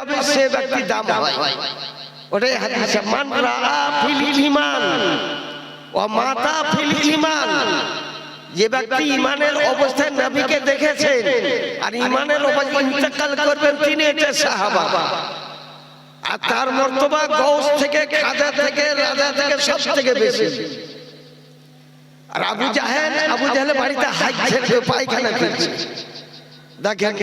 পাবে সে ব্যক্তি দাম হয়। ওটাই হাদিসে মান রাআ ফিল ঈমান ওয়া মাতা ফিল ঈমান। যে ব্যক্তি ঈমানের অবস্থায় নবীকে দেখেছেন আর ঈমানের অবস্থায় ইন্তেকাল করবেন তিনি হচ্ছে সাহাবা। আর তার মর্তবা গৌস থেকে, খাজা থেকে, রাজা থেকে সব থেকে বেশি। আর আবু জাহেল বাড়িতে হাত ছেড়ে পায়খানা করছে। দেখেন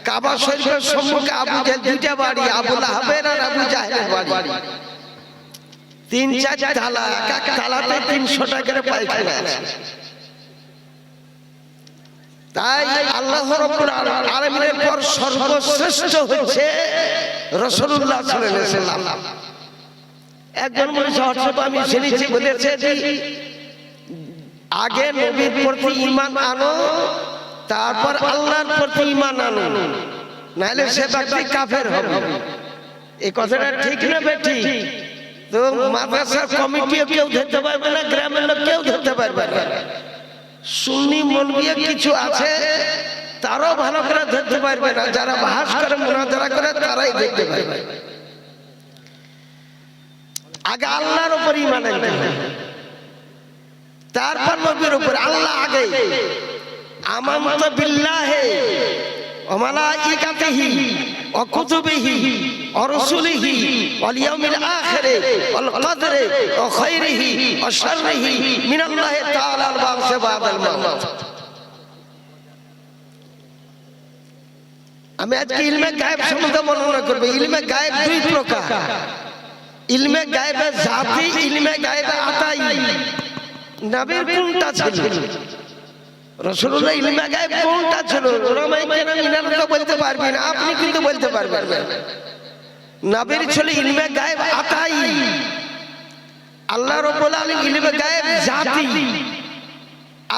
কাবা শরীফের সম্মুখে আবু জাহেল দুইটা বাড়ি, আবু লাহাবের আর আবু জাহেলের বাড়ি, 3-4 তালা, এক তালাতে 300 টাকার পায়খানা আছে। তাই আল্লাহ রাব্বুল আলামিনের পর সর্বশ্রেষ্ঠ হচ্ছে রাসূলুল্লাহ সাল্লাল্লাহু আলাইহি ওয়াসাল্লাম। একজন মানুষ হযরত আমি শুনেছি বলেছে যে আগে নবীর প্রতি ঈমান আনো, তারপর আল্লাহর প্রতি ঈমান আনো, নাহলে সে ব্যক্তি কাফের হবে। এই কথাটা ঠিক না বেঠিক? তো মাদ্রাসার কমিটিও কেউ ধরতে পারবে না, গ্রামের লোক কেউ ধরতে পারবে না। সুন্নি মলবি কিছু আছে তারাও ভালো করে ধরতে পারবে না, যারা বাহাস করে মুনাজারা করে তারাই দেখতে পারবে। আগে আল্লাহর উপর ঈমান আনতে হবে, তারপর নবীর উপর। আল্লাহ আগে। আমানতু বিল্লাহি ওয়া মালাইকাতিহি ওয়া কুতুবিহি ওয়া রাসূলিহি ওয়াল ইয়াউমিল আখির ওয়াল কদরি ওয়া খায়রিহি ওয়া শাররিহি মিনাল্লাহি তাআলা আল বা'স বা'দাল মাউত। আমি আজকে ইলমে গায়েব সম্বন্ধে বর্ণনা করব। ইলমে গায়েব দুই প্রকার, ইলমে গায়েবে জাতি, ইলমে গায়েবে আতাই। নবীর কোনটা ছিল? রাসূলুল্লাহ ইলমে গায়েব কোনটা ছিল? উলামায়ে কেরাম ইনারা তো বলতে পারবেন, আপনি কিন্তু বলতে পারবেন না। নবীর ছিল ইলমে গায়েব আতাই। আল্লাহ রাব্বুল আলামিন ইলমে গায়েব জাতি।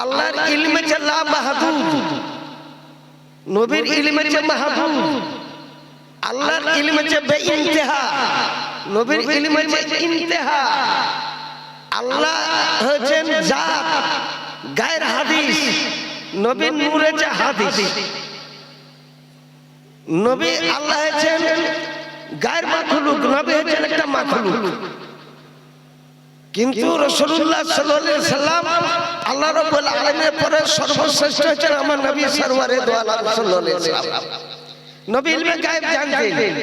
আল্লাহর ইলমে যে লা মাহদুদ, নবীর ইলমে যে মাহদুদ। আল্লাহর ইলমে যে বেইনতেহা, নবীর ইলমে যে ইনতেহা। আল্লাহ হচ্ছেন জাত, গায়ের হাদিস। নবীর নূরে যে হাদিস। নবী আল্লাহ হচ্ছেন গায়ের মাখলুক, নবী হচ্ছেন একটা মাখলুক। কিন্তু রাসূলুল্লাহ সাল্লাল্লাহু আলাইহি ওয়াসাল্লাম আল্লাহ রাব্বুল আলামিনের পরে সর্বশ্রেষ্ঠ হচ্ছেন আমার নবী সরওয়ারে দো আলম সাল্লাল্লাহু আলাইহি ওয়াসাল্লাম। নবী ইলমে গায়েব জানতেন।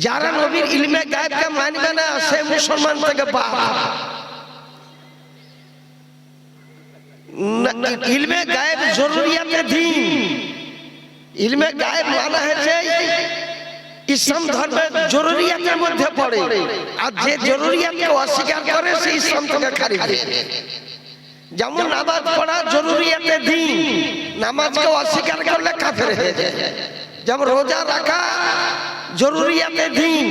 যারা নবীর ইলমে গায়েবকে মানবে না সে মুসলমান থেকে বাদ। ইলমে গায়েব জরুরিয়াতে দ্বীন। ইলমে গায়েব মানা হয়েছে ইসলাম ধর্মের জরুরিয়াতের মধ্যে পড়ে। আর যে জরুরিয়াতকে অস্বীকার করে সে ইসলাম থেকে খারিজ হয়ে যায়। যেমন নামাজ পড়া জরুরিয়াতে দ্বীন, নামাজকে অস্বীকার করলে কাফের হয়ে যায়। যেমন রোজা রাখা জরুরিয়াতে দ্বীন,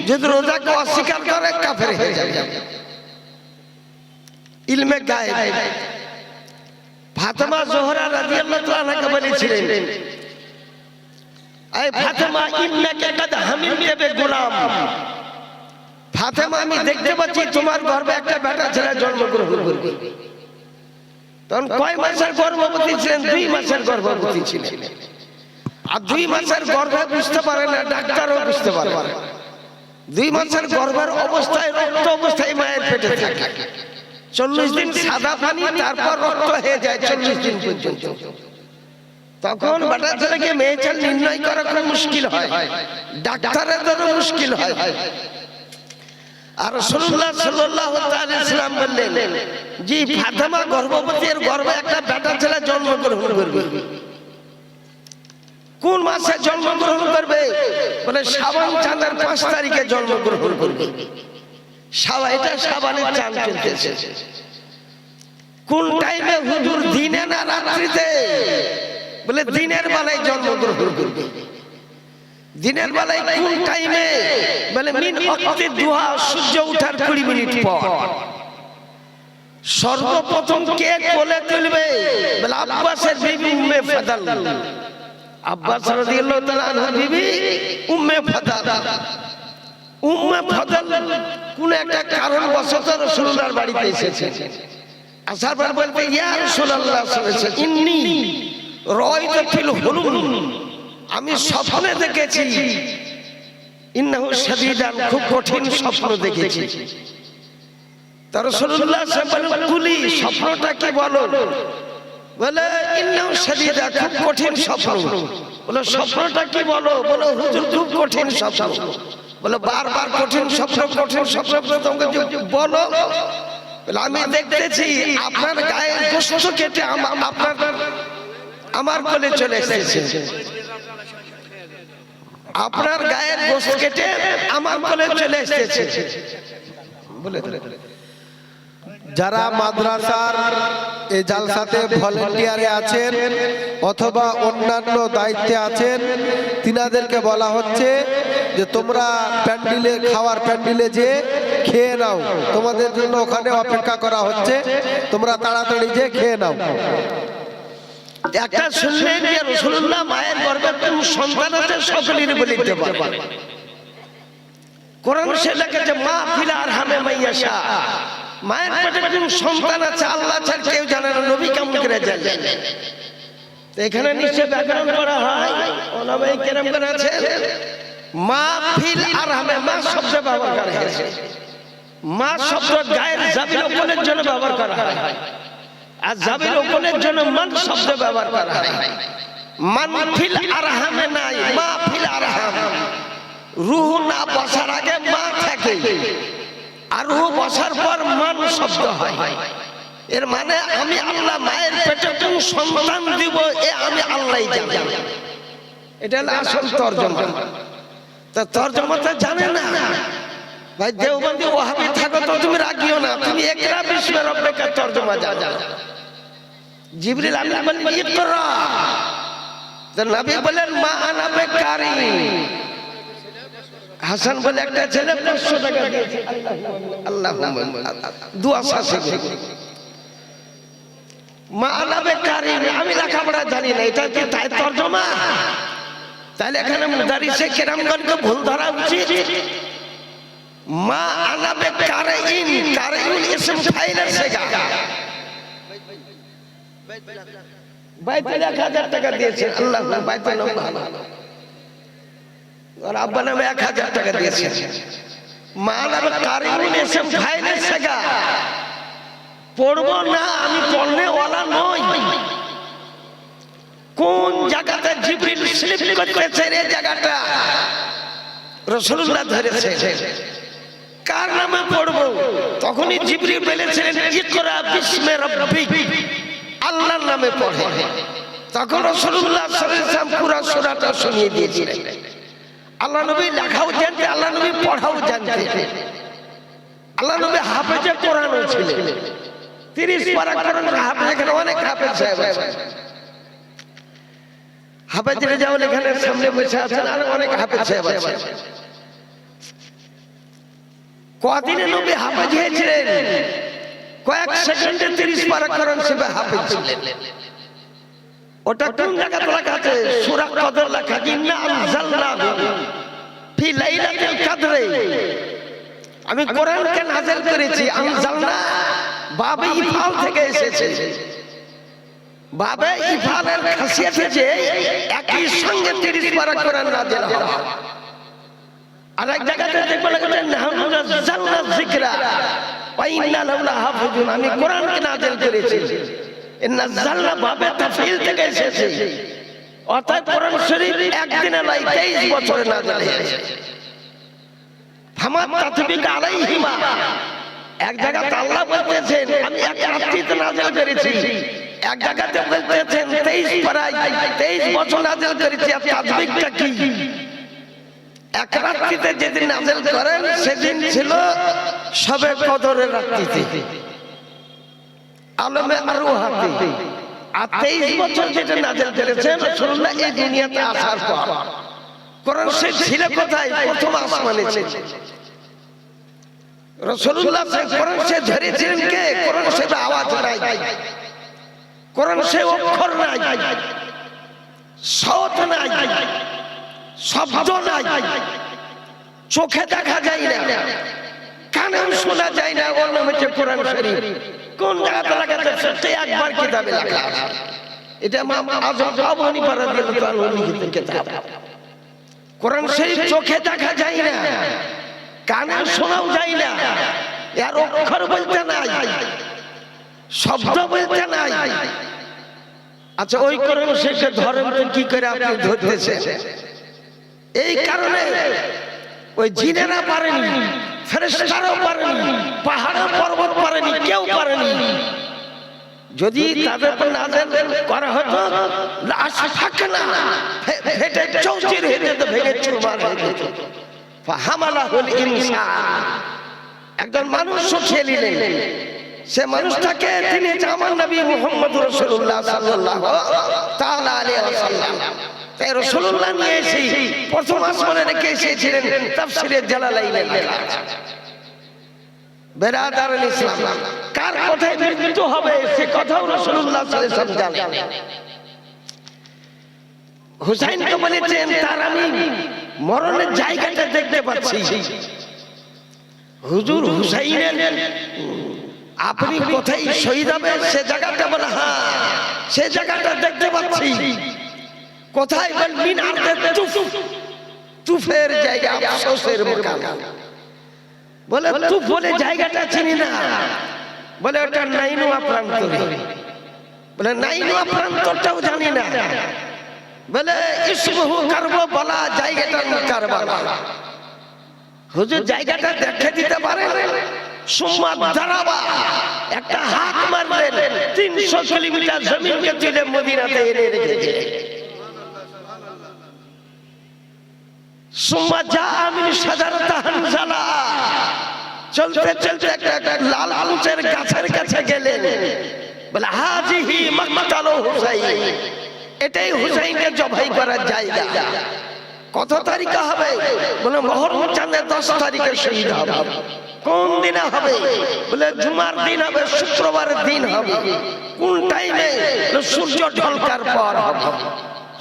যদি রোজাকে অস্বীকার করে কাফের হয়ে যায়। ইলমে গায়েব। ফাতেমা জোহরা রাদিয়াল্লাহু তাআলা আনহা বলেছিলেন, আয় ফাতেমা ইন্নাকা কাদ হামিলতা বিগুলাম। ফাতেমা আমি দেখতে পাচ্ছি তোমার গর্ভে একটা বেটা ছেলে জন্মগ্রহণ করবে। তখন কয় মাসের গর্ভবতী ছিলেন? 2 মাসের গর্ভবতী ছিলেন। আর 2 মাসের গর্ভে বুঝতে পারে না, ডাক্তারও বুঝতে পারে না। 2 মাসের গর্ভের অবস্থায়, রক্ত অবস্থায় মায়ের পেটে থাকে। 40 দিন সাদা পানি, তারপর রক্ত হয়ে যায় 40 দিন পর্যন্ত। তখন বেটা ছেলেকে মেয়ে ছেলে নির্ণয় করা খুব মুশকিল হয়, ডাক্তারের জন্য মুশকিল হয়। আর রাসূলুল্লাহ সাল্লাল্লাহু আলাইহি ওয়াসাল্লাম বললেন, জি ফাতেমা গর্ভবতীর গর্ভে একটা বেটা ছেলে জন্মগ্রহণ করবে। কোন মাসে জন্মগ্রহণ করবে? বলে শাবান চাঁদের 5 তারিখে জন্মগ্রহণ করবে। এটা শাবানের চাঁদ চলতেছে। কোন টাইমে হুজুর? দিনে না রাত্রিতে? বলে দিনের বেলায় জন্মগ্রহণ করবে। দিনের বেলায় কোন টাইমে? বলে মিন ওয়াক্তি দুহা, সূর্য ওঠার 20 মিনিট পর। সর্বপ্রথম কে কোলে তুলবে? বলে আব্বাসের বিবি উম্মে ফাদাল। আব্বাস রাদিয়াল্লাহু তাআলা আনহা বিবি উম্মে ফাদাল। উম্মে ফাদাল কোন একটা কারণ বশত রাসূলুল্লাহর বাড়িতে এসেছেন। আসার পর বলতে, ইয়া রাসূলুল্লাহ সাল্লাল্লাহু আলাইহি ওয়াসাল্লাম, ইন্নী রাআইতু ফিল হুলুম, আমি স্বপ্নে দেখেছি ইন্নাহু শাদীদান, খুব কঠিন স্বপ্ন দেখেছি। তা রাসূলুল্লাহ সাল্লাল্লাহু আলাইহি ওয়াসাল্লাম কুলি, স্বপ্নটা কি বলো? বলে ইন্নাহু শাদীদা, খুব কঠিন স্বপ্ন। বলে স্বপ্নটা কি বলো? বলে হুজুর খুব কঠিন স্বপ্ন। বলে বারবার কঠিন স্বপ্ন তোমাকে বলো। বলে আমি দেখতেছি আপনার গায়ের গোশত কেটে আমার কোলে চলে এসেছে। আপনার গায়ের গোশত কেটে আমার কোলে চলে এসেছে। বলে যারা মাদ্রাসার এই জালসাতে ভলেন্টিয়ারে আছেন অথবা অন্যান্য দায়িত্বে আছেন, তিনাদেরকে বলা হচ্ছে যে তোমরা প্যান্ডেলে, খাওয়ার প্যান্ডেলে যে খেয়ে নাও, তোমাদের জন্য ওখানে অপেক্ষা করা হচ্ছে, তোমরা তাড়াতাড়ি যে খেয়ে নাও। একটা শুনলেন যে রাসূলুল্লাহ মায়ের গর্ভে কোন সন্তান আছে সকলেরই বলিতে পারে। কোরআন সে লেখেছে মা ফিল আরহামে মাইয়াশা, মায়ের পেটে কোন সন্তান আছে আল্লাহ ছাড়া কেউ জানে না, নবী কেমন করে জানেন? তো এখানে নিশ্চয় ব্যাকরণ করা হয়, ওলামায়ে কেরাম করে আছে মা ফিল আরহামে, মা শব্দ ব্যবহার করা হয়েছে। মা শব্দ গায়ের জাবির ওপরের জন্য ব্যবহার করা হয়, আর জাবির ওপরের জন্য মান শব্দ ব্যবহার করা হয়। মান ফিল আরহামে নাই, মা ফিল আরহাম। রূহ না বসার আগে মা থাকে, আর রূহ বসার পর মান শব্দ হয়। এর মানে আমি আল্লাহ মায়ের পেটে কোন সন্তান দিব এ আমি আল্লাহই জানি। এটা হলো আসল তরজমা। তা তরজমাটা জানে না ভাই, দেওবন্দি ওয়াহাবি থাকো তো তুমি রাগিও না, তুমি ইকরা বিসমি রাব্বিকা তরজমা জানো। জিবরিল আমিন বলেন ইকরা, তো নবী বলেন মা আনা বেকারি। হাসান বলে একটা ছেলে 500 টাকা দিয়েছে, আল্লাহুম্মা দুয়া শেষে মা আনা বেকারি। আমি লেখাপড়া জানি না, এটা কি তাই তরজমা? তাহলে এখানে মুদারিসে কেরামগণকে ভুল ধরা উচিত। মা আনা বেকারিন, কারিন ইসম ফাইলের সেগা। বাইতুল 1000 টাকা দিয়েছে, আল্লাহ বাইতুল নাম ভালো, আর আব্বা নামে 1000 টাকা দিয়েছে। মা আনা বেকারিন ইসম ফাইলের সেগা। পড়বো না, আমি পড়লে ওয়ালা নই। কোন জায়গাতে জিবরিল স্লিপ করতেছে এই জায়গাটা রাসূলুল্লাহ ধরেছে। কার নামে পড়বো? তখনই জিবরিল বলেছিলেন ইকরা বিসমি রাব্বিক, আল্লাহর নামে পড়ে। তখন রাসূলুল্লাহ সাল্লাল্লাহু আলাইহি ওয়াসাল্লাম পুরো সূরাটা শুনিয়ে দিয়েছিলেন। আল্লাহ নবী লেখাও জানতে, আল্লাহ নবী পড়াও জানতে। আল্লাহ নবী হাফেজে কোরআনও ছিলেন। 30 পারা কোরআন হাফেজ, এখানে অনেক হাফেজ সাহেব আছে। হাফেজ রেজাউল এখানে সামনে বসে আছেন, আর অনেক হাফেজ সাহেব আছে। কদিনে নবী হাফেজ হয়েছিলেন? কয়েক সেকেন্ডে 30 পারা কোরআন সে হাফেজ ছিলেন। ওটা কোন জায়গা লেখা আছে? সূরা কদর লেখা, ইন্না আনজালনাহু ফি লাইলাতিল কদরে। আমি কোরআনকে নাযিল করেছি, আনজালনা বাবে ইফাল থেকে এসেছে। বাবে ইফালের খাসিয়ত যে একই সঙ্গে 30 পারা কোরআন নাযিল হয়। আর এক জায়গাতে দেখবেন নাহনু নাযালনা যিকরা ওয়া ইন্না লাহু লাহাফিজুন, আমি কোরআনকে নাযিল করেছি। নাযালনা বাবে তাফসীর থেকে এসেছে। অর্থাৎ কোরআন শরীফ একদিনে নয়, 23 বছরে নাযিল হয়েছে। ফামা তাতবিকা আলাইহিমা, এক জায়গাতে আল্লাহ বলতেছেন আমি এক রাত্রিতে নাযিল করেছি, এক জায়গাতে বলতেছেন 23 পারায় 23 বছর নাযিল করেছি। আর তাতবিকটা কি? এক রাত্রিতে যেদিন নাযিল করেন সেদিন ছিল শবে কদরের রাত্রিতে, আলমে আরওয়াহাতে। আর 23 বছর যেটা নাযিল করেছেন রাসূলুল্লাহ এই দুনিয়াতে আসার পর। কোরআন শরীফ ছিল কোথায়? প্রথম আসমানে ছিল। রাসূলুল্লাহ কোরআন শরীফ ধরেছিলেন কে? কোরআন শরীফে আওয়াজ নাই, কোরআন শরীফে অক্ষর নাই, শব্দ নাই, শব্দ নাই, চোখে দেখা যায় না, কানেও শোনা যায় না। ওর নাম হচ্ছে কোরআন শরীফ। কোন জায়গাতে লেখা আছে? সে একবার কিতাবে লেখা আছে। এটা ইমাম আযম আবু হানিফা রাদিয়াল্লাহু আনহু লিখিত কিতাব। কোরআন শরীফ চোখে দেখা যায় না, কানে শোনাও যায় না, এর অক্ষর বলতে নাই, শব্দ বলতে নাই। আচ্ছা ওই কোরআন শেষে ধরেন তো কি করে আপনি ধরতেছেন? এই কারণে ওই জিনেরা পারেনি, ফেরেশতারাও পারেনি, পাহাড় পর্বত পারেনি, কেউ পারেনি। যদি তাদের উপর নাযিল করা হতো লাশ থাকে না, ফেটে চৌচির হয়ে যেত, ভেঙে চুরমার হয়ে যেত। ফাহামালাহুল ইনসান, একজন মানুষ উঠিয়ে নিলেন, সে মানুষটাকে তিনি আমার নবী মুহাম্মদুর রাসূলুল্লাহ সাল্লাল্লাহু তাআলা আলাইহি ওয়াসাল্লাম। তাই রাসূলুল্লাহ নিয়ে এসে প্রথম আসমানে রেখে এসেছিলেন তাফসীরে জালালাইনে লেখা আছে। বেরাদারুল ইসলাম, কার কথায় মৃত্যু হবে সে কথাও রাসূলুল্লাহ সাল্লাল্লাহু আলাইহি ওয়াসাল্লাম জানেন। হুসাইনকে বলেছেন তার আমি মরণের জায়গাটা দেখতে পাচ্ছি। হুজুর হুসাইনের আপনি কোথায় শহীদ হবে সে জায়গাটা বলে হ্যাঁ সে জায়গাটা দেখতে পাচ্ছি। কোথায় বল মিনারে তুফ, তুফের জায়গা, আফসোসের মুকাম। বলে তুফ বলে জায়গাটা চিনি না, বলে ওটা নাইনুয়া প্রান্ত, বলে নাইনুয়া প্রান্তটাও জানি না, বলে ইসমহু কারবালা, জায়গাটার নাম কারবালা। হুজুর জায়গাটা দেখে দিতে পারেন? সুম্মা দারাবা, একটা হাত মারলেন, 300 কিলোমিটার জমিনকে তুলে মদিনাতে এনে রেখেছিলেন। সুম্মা জাআ মিন শাজারাতি হানজালা, চলতে চলতে একটা লাল আলুচের গাছের কাছে গেলেন, বলে হাজিহি মাকতালু হুসাইন, এটাই হুসাইনকে জবাই করার জায়গা। কত তারিখে হবে? বলে মুহররম চাঁদের 10 তারিখে শহীদ হবে। কোন দিনে হবে? বলে জুমার দিন হবে, শুক্রবারের দিন হবে। কোন টাইমে? সূর্য ঢলকার পর হবে।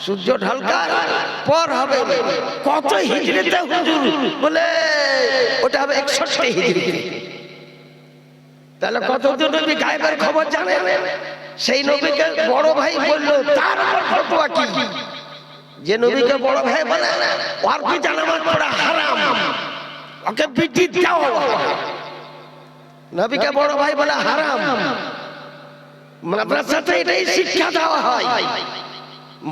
সূর্য ঢলকার পর হবে। কত হিজরিতে হুজুর? বলে ওটা হবে 61 হিজরিতে। তাহলে কতদিন নবী গায়েবের খবর জানেন? সেই নবীকে বড় ভাই বলল, তার উপর ফতোয়া কি? যে নবীকে বড় ভাই বলে ওর কি জানামাজ পড়া হারাম, ওকে পিটি দাও। নবীকে বড় ভাই বলে হারাম। মাদ্রাসাতে এটাই শিক্ষা দেওয়া হয়।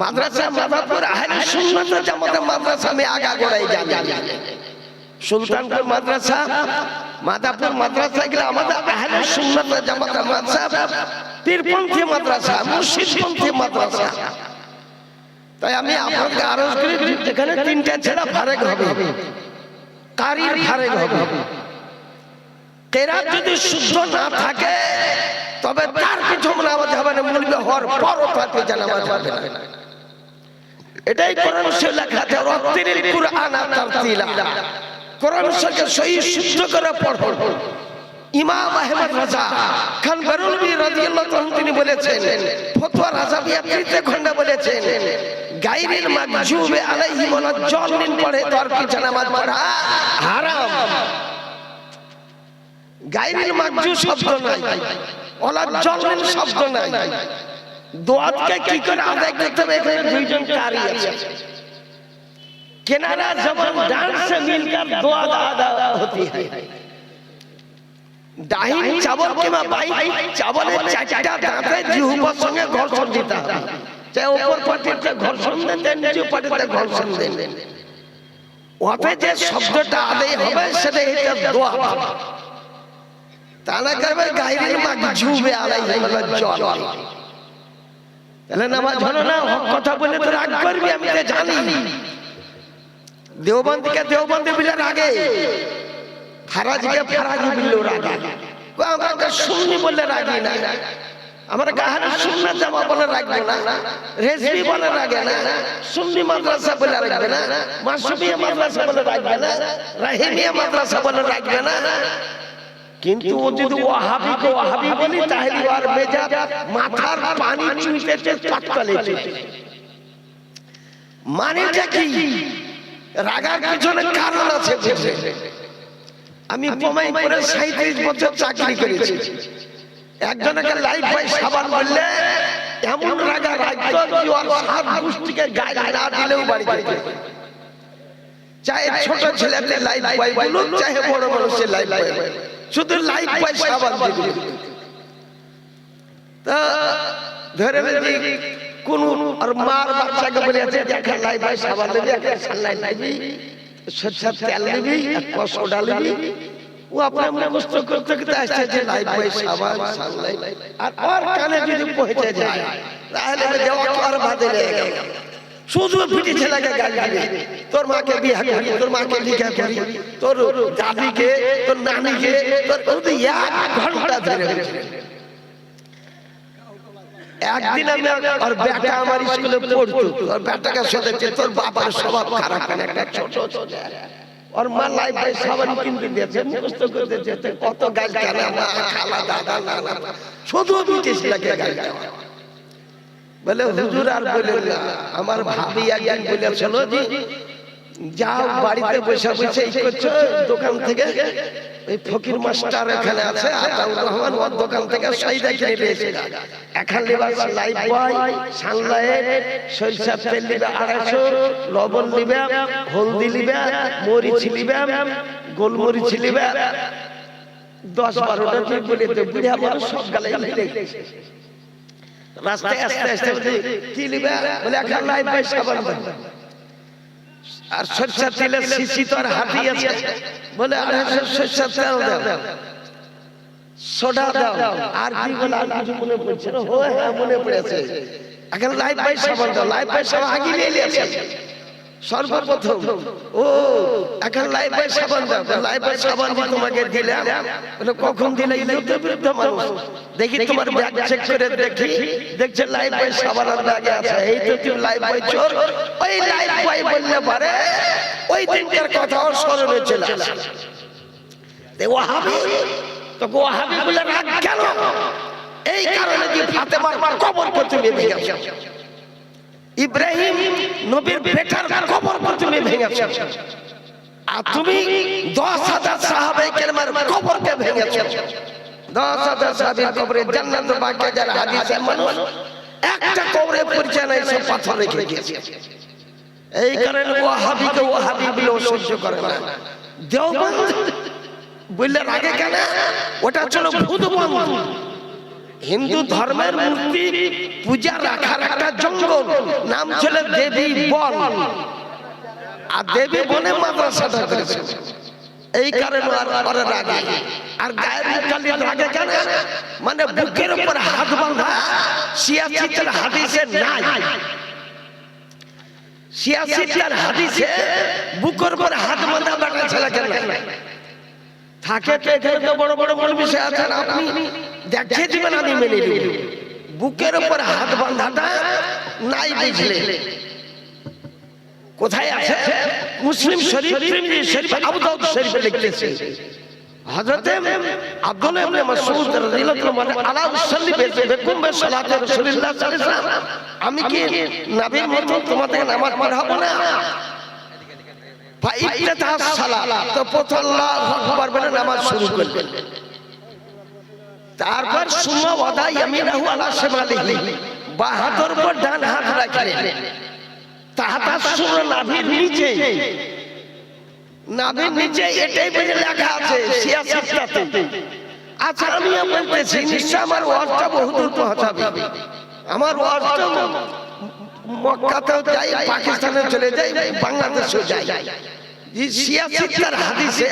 মাদ্রাসা মাদাপুর আহলে সুন্নাত ওয়াল জামাত মাদ্রাসা में आगा गोड़ाई जाने সুলতানপুর মাদ্রাসা, মাদাপুর মাদ্রাসা গুলো আমাদের আহলে সুন্নাত ওয়াল জামাত মাদ্রাসা, পীরপন্থী মাদ্রাসা, মুর্শিদপন্থী মাদ্রাসা। তাই আমি আপনাকে আরজ করি যেখানে 3টা ছেলে ফারেক হবে, কারির ফারেক হবে, কেরাত যদি শুদ্ধ না থাকে তবে তার পিছনে নামাজ হবে না, মৌলবি হওয়ার পরও তার পিছনে নামাজ হবে না। এটাই কোরআন শরীফে লেখা আছে, রাত্তিরিল কুরআন তারতিলা, কোরআন শরীফকে সহি শুদ্ধ করে পড়ো। ইমাম আহমদ রাজা খান বেরলভী রাদিয়াল্লাহু তাআলা তিনি বলেছেন, ফতোয়া রাজাবিয়া 3 খন্ডে বলেছেন, গায়রিল মাগজুবে আলাইহিম ওয়ালা জাল্লিন পড়ে তার পিছনে নামাজ পড়া হারাম। গায়রিল মাগজু শব্দ নাই, ওয়ালা জাল্লিন শব্দ নাই। দোয়াতকে কি করে আদায় করতে হবে? এখানে 2 জন কারি আছে, किनारा जबान डांस से मिलकर दुआ अदा होती है। ডাহিন চাবল কিংবা বাই চাবলের 4টা দাঁতে জিহ্বার সঙ্গে ঘর্ষণ দিতে হবে। চাই উপর পাটিতে ঘর্ষণ দেন, নিচে পাটিতে ঘর্ষণ দেন, ওতে যে শব্দটা আদায় হবে সেটা এটা দোয়া। তাহলে করবে গায়রিল মাগজুবে আলাইহিম ওয়ালাদ-দাল্লিন। তাহলে নামাজ হলো না। হক কথা বলে তো রাগ করবি, আমি তো জানি। দেওবন্দকে দেওবন্দি বিলের আগে, ফারাজিকে ফারাজি বিলের আগে, আমরা সুন্নি বলে রাগি না, আমরা কাহারে সুন্নাত জামা বলে রাখবো না, রেজবি বলে রাখবে না, সুন্নি মাদ্রাসা বলে রাখবে না, মাসুমিয়া মাদ্রাসা বলে রাখবে না, রাহিমিয়া মাদ্রাসা বলে রাখবে না। কিন্তু ও যদি ওয়াহাবিকে ওয়াহাবি বলি তাহলে আর মেজাজ মাথার পানি চুইতেছে চটকালেছে। মানেটা কি? রাগার পিছনে কারণ আছে বুঝে। আমি প্রমাণ করে 37 বছর চাকরি করেছি। একজনকে লাইফ বয় সাবান বললে এমন রাগা রাখতো যে ওর 7 গোষ্ঠীকে গায়ে না দিলেও বাড়ি যেত। চাहे ছোট ছেলেতে লাইফ বয় বলুক, চাहे বড় মানুষের লাইফ বয় বলুক, শুধু লাইফ বয় সাবান দিয়ে দিল। তা ধরে যে কোন আর মার বাচ্চাকে বলেছে দেখা লাইফ বয় সাবান দিবি, একটা সানলাইট দিবি, সরষের তেল দিবি, এক কষ ডালবি, ও আপনার মুখস্থ করতে করতে আসছে যে লাইফ বয় সাবান সানলাইট। আর ওর কানে যদি পৌঁছে যায় তাহলে দেওয়া আর বাদে লেগে গেল। শুধু পিটি ছেলেকে গালি দিবি, তোর মাকে বিয়ে করি, তোর মাকে লিখা করি, তোর দাদিকে, তোর নানিকে, তোর এক ঘন্টা ধরে। একদিন আমি আর বেটা আমার স্কুলে পড়তো, আর বেটাকে শুনেছে তোর বাবার স্বভাব খারাপ, একটা ছোট ছোট और मां लाइफ भाई सावन किनते দিয়েছে, মুখস্থ করতে দিয়েছে, কত গাল কানে মা খালা দাদা নানা শুধু বিদেশ লাগে গাল দেওয়া। বলে হুজুর আর বলেন না, আমার ভাবি একদিন বলেছিল যে যাও বাড়িতে বসে বসে এই করছো, দোকান থেকে এই ফকির মাস্টার এখানে আছে আতাউর রহমান, ওর দোকান থেকে সইদা কিনে নিয়ে এসে এখন লিবাস লাইফ বয় সানলাইট সরিষার তেল নিবে 250, লবণ নিবে, হলদি নিবে, মরিচ নিবে, গোলমরিচ নিবে, 10-12টা কি বলে তো বুড়া মানুষ সব গালে নিবে। রাস্তায় আস্তে আস্তে কি নিবে বলে এখন লাইফ বয় সাবান দাও, আর সরষের তেলের শিশি তো আর হাতি আছে, বলে 250 সরষের তেল দাও, সোডা দাও, আর কি বলে আর কিছু মনে পড়ছে না, ও হ্যাঁ মনে পড়েছে, এখন লাইফ বয় সাবান দাও, লাইফ বয় সাবান আগে নিয়ে নিয়েছে সর্বপ্রথম। ও এখন লাইফ বয় সাবান দাও, লাইফ বয় সাবান দিয়ে তোমাকে দিলাম, বলে কখন দিলে? ইউটিউব বিরুদ্ধ মানুষ, দেখি তোমার ব্যাগ চেক করে দেখি, দেখছে লাইফ বয় সাবান আর ব্যাগে আছে, এই তো তুমি লাইফ বয় চোর। ওই লাইফ বয় বললে পারে ওই দিনকার কথাও স্মরণে চলে আসে। ওয়াহাবি তো ওয়াহাবি বলে রাগ কেন? এই কারণে যে ফাতেমার কবর করতে ভেঙেছে, ইব্রাহিম নবীর বেটার কবর করতে ভেঙেছে, আর তুমি 10,000 সাহাবায়ে কেরামের কবরকে ভেঙেছো। 10,000 সাহাবীর কবরে জান্নাত বাকি যার হাদিসের মানুষ একটা কবরে পরিচয় নাই, সব পাথর রেখে গিয়েছে। এই কারণে ওয়াহাবিকে ওয়াহাবি বলে সহ্য করে না। দেওবন্দ বললে রাগে কেন? ওটা ছিল ভূতবন্ধ, হিন্দু ধর্মের মূর্তি পূজা রাখার একটা জঙ্গল, নাম ছিল দেবী বন, আর দেবী বনে মাদ্রাসাটা করেছে। এই কারণে আর রাগে। আর গায়ের কালি রাগে কেন? মানে বুকের উপর হাত বাঁধা সিয়াসিতের হাদিসে নাই, সিয়াসিতের হাদিসে বুকের উপর হাত বাঁধা বাটা ছেলে কেন থাকে? তো এখানে তো বড় বড় মৌলবি আছেন, আপনি দেখিয়ে দিবেন, আমি মেনে নেব। বুকের উপর হাত বাঁধাটা নাই বুঝলে কোথায় আছে? মুসলিম শরীফ, তিরমিজি শরীফ, আবু দাউদ শরীফে লিখতেছে হযরত আব্দুল্লাহ ইবনে মাসউদ রাদিয়াল্লাহু আনহু আলা উসাল্লি বিকুম বিসালাতি রাসূলুল্লাহ সাল্লাল্লাহু আলাইহি ওয়াসাল্লাম, আমি কি নবীর মত তোমাদের নামাজ পড়াবো না? ফাইদাতা সালাত, তো প্রথম আল্লাহু আকবার বলে নামাজ শুরু করবেন, তারপর সুম্মা ওয়াদা ইয়ামিনাহু আলা শিমালিহি, বাঁ হাতের উপর ডান হাত রাখলেন, তাহাতা সুর নাভির নিচে, নাভির নিচে এটাই বলে লেখা আছে সিয়াসিতে। আচ্ছা আমি বলতেছি নিশ্চয় আমার ওয়াজটা বহুদূর পৌঁছাবে, আমার ওয়াজটা মক্কাতেও যাই, পাকিস্তানে চলে যাই, বাংলাদেশেও যাই। সিয়াসিতের হাদিসে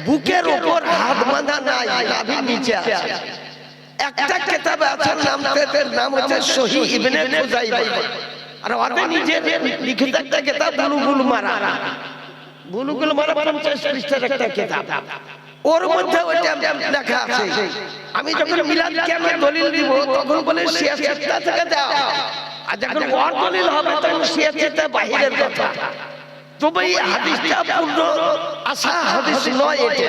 বুকের উপর হাত বাঁধা নাই, নাভির নিচে আছে। একটা কিতাবে আছে, নাম হচ্ছে সহিহ ইবনে খুজাইমা, আর ওদের নিজের লিখিত একটা কিতাব বুলুগুল মারা, বুলুগুল মারা 50 পৃষ্ঠার একটা কিতাব, ওর মধ্যে ওইটা লেখা আছে। আমি যখন মিলাদ কিয়ামে দলিল দিব তখন বলে সিয়াসিতটা থেকে দাও, আর যখন ওয়ার দলিল হবে তখন সিয়াসিতটা বাহিরের কথা। তবে এই হাদিসটা পূর্ণ আশা হাদিস নয়, এটা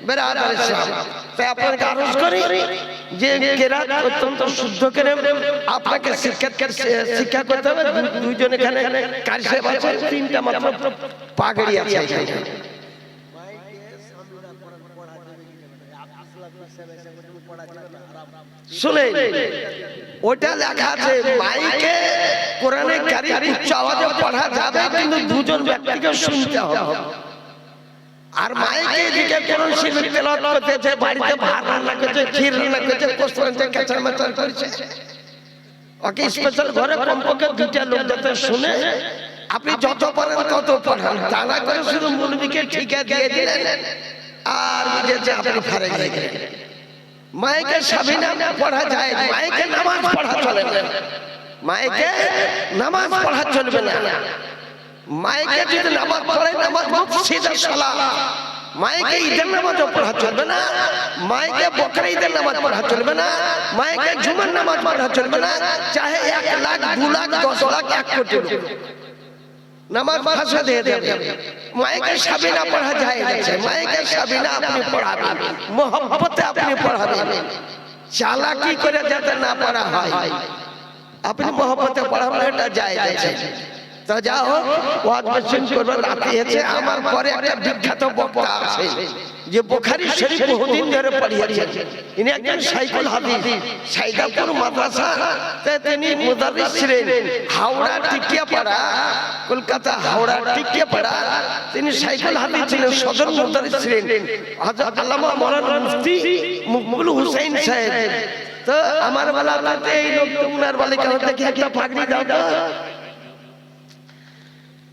বেরাদার ইসলাম। তাই আপনাকে আরজ করি যে কেরাত অত্যন্ত শুদ্ধ করে আপনাকে শিক্ষা করতে হবে। দুইজন এখানে কারি সাহেব আছে, 3টা মাত্র পাগড়ি আছে এখানে। শুনে ওটা লেখা আছে মাইকে কোরআনে কারীম উচ্চ আওয়াজে পড়া যাবে, কিন্তু দুজন ব্যক্তিকে শুনতে হবে। আর মাইকে এদিকে কোরআন শরীফ তেলাওয়াত করতেছে, বাড়িতে ভাত রান্না করছে, ক্ষীর রান্না করছে, কোষ রান্না কেচার মেচার করছে, ওকে স্পেশাল ঘরে কমপক্ষে দুইটা লোক যাতে শুনে। আপনি যত পারেন তত পড়ান, তা না করে শুধু মুলবিকে ঠিকা দিয়ে দিলেন আর বুঝেছে আপনি ফারে গেলেন। মাইকে সাবিনা পড়া যায়, মাইকে নামাজ পড়া চলে না, মাইকে নামাজ পড়া চলবে না। মাইকে যদি নামাজ পড়ে, নামাজ মুফসিদুস সালাহ, মাইকে ঈদের নামাজও পড়া চলবে না, মাইকে বকরা ঈদের নামাজ পড়া চলবে না, মাইকে জুমার নামাজ পড়া চলবে না, চাহে 1 লাখ 2 লাখ 10 লাখ 1 কোটি লোক নামাজ ভাষা দিয়ে দেবে। মাইকে সাবিনা পড়া যায় আছে, মাইকে সাবিনা আপনি পড়াবেন, মোহব্বতে আপনি পড়াবেন, চালাকি করে যাতে না পড়া হয়, আপনি মোহব্বতে পড়াবেন, এটা যায় আছে। তো যাও ওয়াজ মাহফিল করবার রাতে এসে আমার পরে একটা বিখ্যাত বক্তা আছে যে বুখারী শরীফ বহুদিন ধরে পড়িয়েছেন। ইনি একজন শাইখুল হাদিস, সাইদাপুর মাদ্রাসা তিনি মুদাররিস ছিলেন, হাওড়া টিকিয়াপাড়া, কলকাতা হাওড়া টিকিয়াপাড়া তিনি শাইখুল হাদিস ছিলেন, সদর মুদাররিস ছিলেন। হযরত আল্লামা মাওলানা মুফতি মকবুল হোসেন সাহেব। তো আমার বেলাতে এই লোক তোমরা বলে কেন দেখি একটা পাগড়ি দাও তো।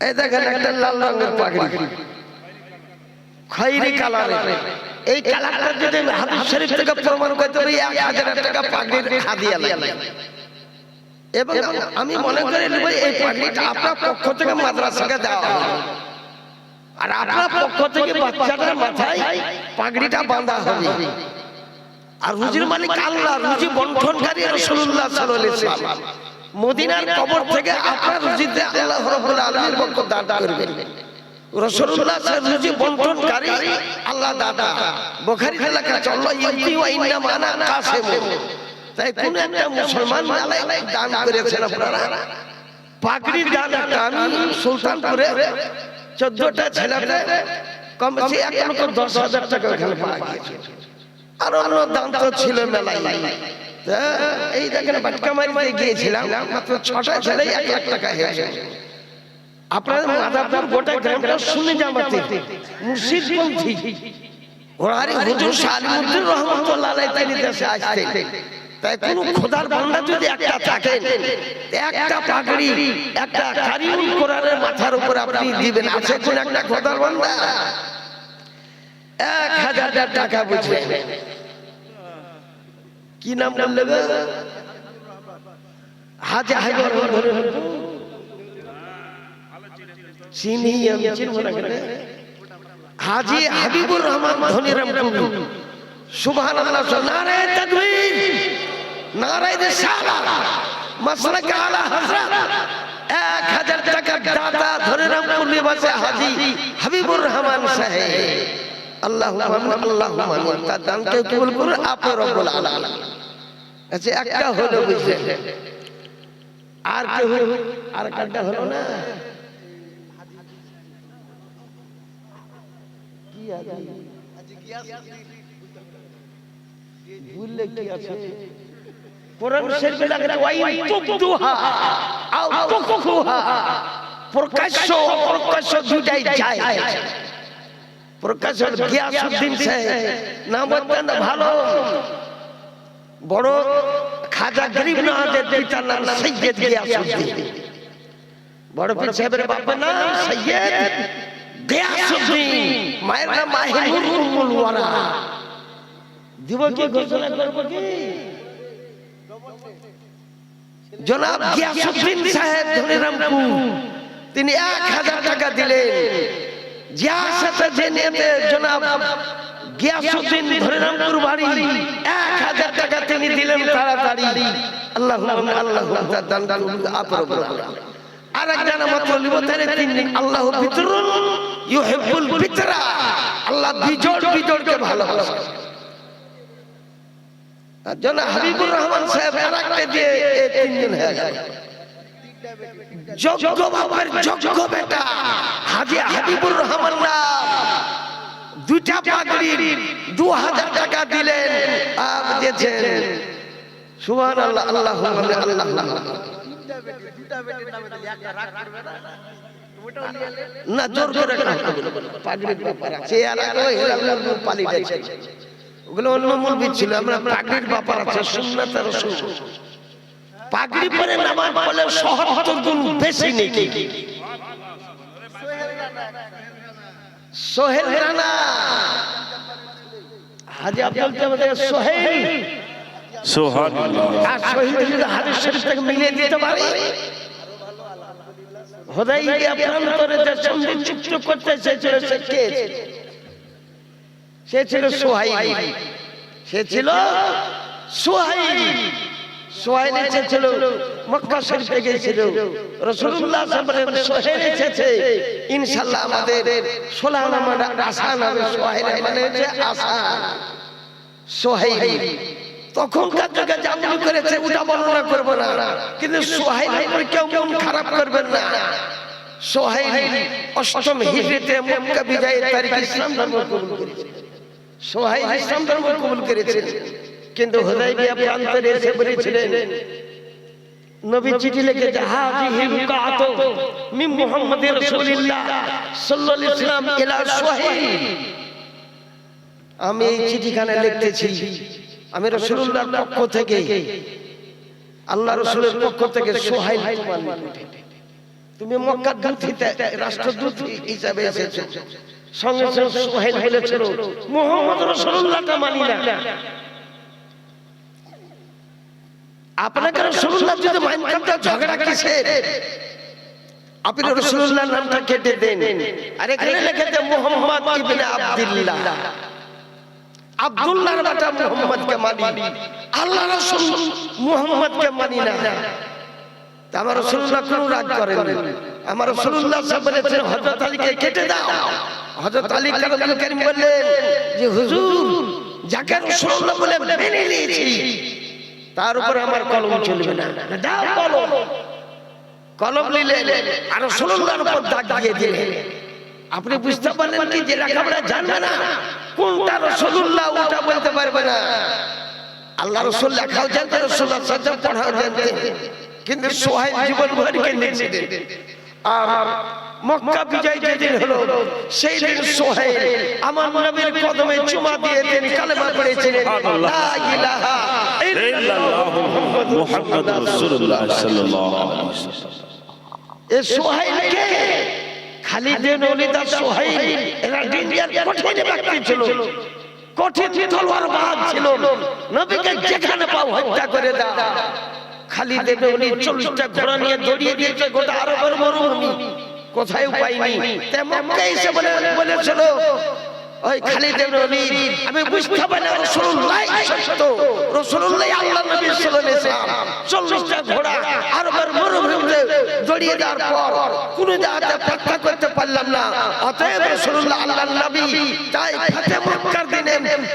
এই দেখেন একটা লাল রঙের পাগড়ি, খয়েরি কালারের। এই কালারটা যদি হাদিস শরীফ থেকে প্রমাণ করতে পারি 1000 টাকা পাগড়ির হাদিয়া লাগে। এবং আমি মনে করি এই পাগড়িটা আপনার পক্ষ থেকে মাদ্রাসাকে দেওয়া হবে, আর আপনার পক্ষ থেকে বাচ্চাটার মাথায় পাগড়িটা বাঁধা হবে। আর রুজির মালিক আল্লাহ, রুজি বন্টনকারী রাসূলুল্লাহ সাল্লাল্লাহু আলাইহি ওয়াসাল্লাম। মদিনার কবর থেকে আপনার রুজিতে আল্লাহ রাব্বুল আলামিন বরকত দান করবেন। রাসূলুল্লাহ সাল্লাল্লাহু রুজি বন্টনকারী আল্লাহ দাতা। বুখারীতে লেখা আছে আল্লাহ ইউতি ওয়া ইন্নামা আনা কাসিম। তাই কোন একটা মুসলমান আলাই দান করেছেন আপনারা পাগড়ির দান। একটা আমি সুলতানপুরে 14টা ছেলেতে কম বেশি 1,10,000 টাকা ওখানে পাওয়া গিয়েছে। আর অন্য দান তো ছিল মেলায়। এই দেখেন বাটকামারিতে গিয়েছিলাম, মাত্র 6টা ছেলে 1 লাখ টাকা হয়েছে। আপনার মাদারপুর গোটা গ্রামটা শুনে জামাতে মুর্শিদপন্থী ওরারি হুজুর সালিমুদ্দিন রহমাতুল্লাহ আলাইহি তিনি দেশে আসতেন। তাই কোন খোদার বান্দা যদি একটা থাকেন, একটা পাগড়ি একটা কারিউল কোরআনের মাথার উপর আপনি দিবেন, আছে কোন একটা খোদার বান্দা 1000 টাকা বুঝবেন। কি নাম বললে গো? হাজি হাবিবুর রহমান চিনি আমি চিনব না কেন? হাজি হাবিবুর রহমান ধনিরামপুর। সুবহানাল্লাহ, নারে তাকবীর, নারে রিসালাত, মাসলাক আলা হযরত। 1000 টাকা দাতা ধনিরামপুর নিবাসী হাজি হাবিবুর রহমান সাহেব। আল্লাহুম্মা আল্লাহুম্মা তার দানকে কবুল করুন আপনি রব্বুল আলামিন। আচ্ছা একটা হলো বুঝলেন, আর কেউ আর একটা হলো না? কি আছে ভুললে কি আছে? কোরআন শরীফে লেখা ওয়াই তুবদুহা আও তুখফুহা, প্রকাশ্য অপ্রকাশ্য দুটাই যায়। প্রকাশ্য গিয়াসউদ্দিন সাহেব নাম অত্যন্ত ভালো, বড় খাজা গরিব নওয়াজের পিতার নাম সৈয়দ গিয়াসউদ্দিন। বড় পীর সাহেবের বাবার নাম সৈয়দ গিয়াসউদ্দিন, মায়ের নাম মাহিনুর উম্মুল ওয়ারা। দিব কি ঘোষণা করব কি? জনাব গিয়াসউদ্দিন সাহেব ধনিরামপুর তিনি 1000 টাকা দিলেন। যার সাথে যে নেতে জনাব গিয়াসউদ্দিন ধনিরামপুর বাড়ি 1000 টাকা তিনি দিলেন তাড়াতাড়ি। আল্লাহুম্মা আল্লাহুম্মা দান দান আপরবর। আর একজন মাত্র লিবতারে তিন আল্লাহু বিতরুন ইউহিব্বুল বিতরা, আল্লাহ বিজোড় বিজোড়কে ভালোবাসে। জনাব হাবিবুর রহমান সাহেব আরেকটা দিয়ে এই তিনজন হয়ে গেল। যোগ্য বাবার যোগ্য বেটা হাজি হাবিবুর রহমান নাম, 2 দুইটা পাগড়ি 2000 টাকা দিলেন আর দিয়েছেন সুবহানাল্লাহ আল্লাহুম্মা আল্লাহ না জোর করে পাগড়ির ব্যাপার আছে আর হেলাল পালি গেছে ওগুলো অন্য মূলবি ছিল আমরা পাগড়ির ব্যাপার আছে সুন্নাত আর রাসূল পাগড়ি পরে নামাজ পড়লে ৭০ গুণ বেশি নেকি সোহেল রানা হাজী আব্দুল জামাদের সোহেল সুবহানাল্লাহ আর সোহেল যদি হাদিস শরীফ থেকে মিলিয়ে দিতে পারে হুদাইবিয়া প্রান্তরে যে সন্ধি চুক্তি করতে চেয়েছিল সে কে সে ছিল সুহাইল সে ছিল সুহাইল সুহাইল এসেছিল মক্কা শরীফ থেকে গিয়েছিল রাসূলুল্লাহ সাল্লাল্লাহু আলাইহি ওয়াসাল্লাম সোহেল এসেছে ইনশাআল্লাহ আমাদের 16 নাম্বার আসান হবে সোহেল মানে হচ্ছে আসান সোহাইল তখনকার যুগে জামনি করেছে ওটা বর্ণনা করব না কিন্তু সোহাইলের উপর কেউ মন খারাপ করবেন না সোহাইল ৮ম হিজরিতে মক্কা বিজয়ের তারিখে ইসলাম ধর্ম কবুল করেছে সোহাইল ইসলাম ধর্ম কবুল করেছে কিন্তু হুদাইবিয়া প্রান্তরে এসে বলেছিলেন নবী চিঠি লিখেছে হাযিহি বুকাতু মিন মুহাম্মাদির রাসূলিল্লাহ সাল্লাল্লাহু আলাইহি ওয়াসাল্লাম ইলা সোহাইল আমি এই চিঠিখানে লিখতেছি আমি রাসূলুল্লাহর পক্ষ থেকে আল্লাহ রাসূলের পক্ষ থেকে সোহাইল তোমার নিকটে তুমি মক্কার দূত রাষ্ট্রদূত হিসেবে এসেছো সঙ্গে সঙ্গে সোহাইল বলেছিল মুহাম্মদ রাসূলুল্লাহকে মানি না আপনাকে রাসূলুল্লাহ যদি মানতেন তো ঝগড়া কিসের আপনি রাসূলুল্লাহর নামটা কেটে দেন আর এখানে লিখেছে মুহাম্মদ ইবনে আব্দুল্লাহ আব্দুল্লাহর বেটা মুহাম্মদকে মানি আল্লাহ রাসূল মুহাম্মদকে মানি না আমার রাসূলুল্লাহ কোন রাগ করেন আমার রাসূলুল্লাহ সাহেব বলেছেন হযরত আলীকে কেটে দাও হযরত আলী কারীম কারীম বললেন যে হুজুর যাকে রাসূলুল্লাহ বলে মেনে নিয়েছি তার উপর আমার কলম চলবে না দাও কলম কলম নিলেন আর রাসূলুল্লাহর উপর দাগ দিয়ে দিলেন আপনি বুঝতে পারলেন কি যে লেখাপড়া জানবে না কোনটা রাসূলুল্লাহ ওটা বলতে পারবে না আল্লাহ রাসূল লেখাও জানতেন রাসূলুল্লাহ সাল্লাল্লাহু আলাইহি ওয়াসাল্লাম পড়াও জানতেন কিন্তু সোহাইল জীবন ভরকে নিয়েছিলেন আর মক্কা বিজয় যেদিন হলো সেই দিন সোহাইল আমার নবীর কদমে চুমা দিয়ে তিনি কালেমা পড়েছিলেন লা ইলাহা ইল্লাল্লাহ মুহাম্মাদুর রাসূলুল্লাহ সাল্লাল্লাহু আলাইহি ওয়াসাল্লাম এই সোহাইল কে খালিদ বিন ওলীদ আর সোহাইল এরা দুনিয়ার কঠিন ব্যক্তি ছিল কঠিন তলোয়ার বাজ ছিল নবীকে যেখানে পাও হত্যা করে দাও খালিদ বিন ওলীদ 40টা ঘোড়া নিয়ে দৌড়িয়ে দিয়েছে গোটা আরবের মরুভূমি কোথায় পাইনি তে মক্কা এসে বলেছিল ওই খালিদ বিন ওলীদ আমি বুঝতে পারলাম রাসূলুল্লাহ সত্য রাসূলুল্লাহ আল্লাহর নবী সাল্লাল্লাহু আলাইহি ওয়াসাল্লাম 40টা ঘোড়া আরবের মরুভূমিতে দৌড়িয়ে দেওয়ার পর কোন জায়গাতে ব্যাখ্যা করতে পারলাম না অতএব রাসূলুল্লাহ আল্লাহর নবী তাই ফাতে মক্কার দিনে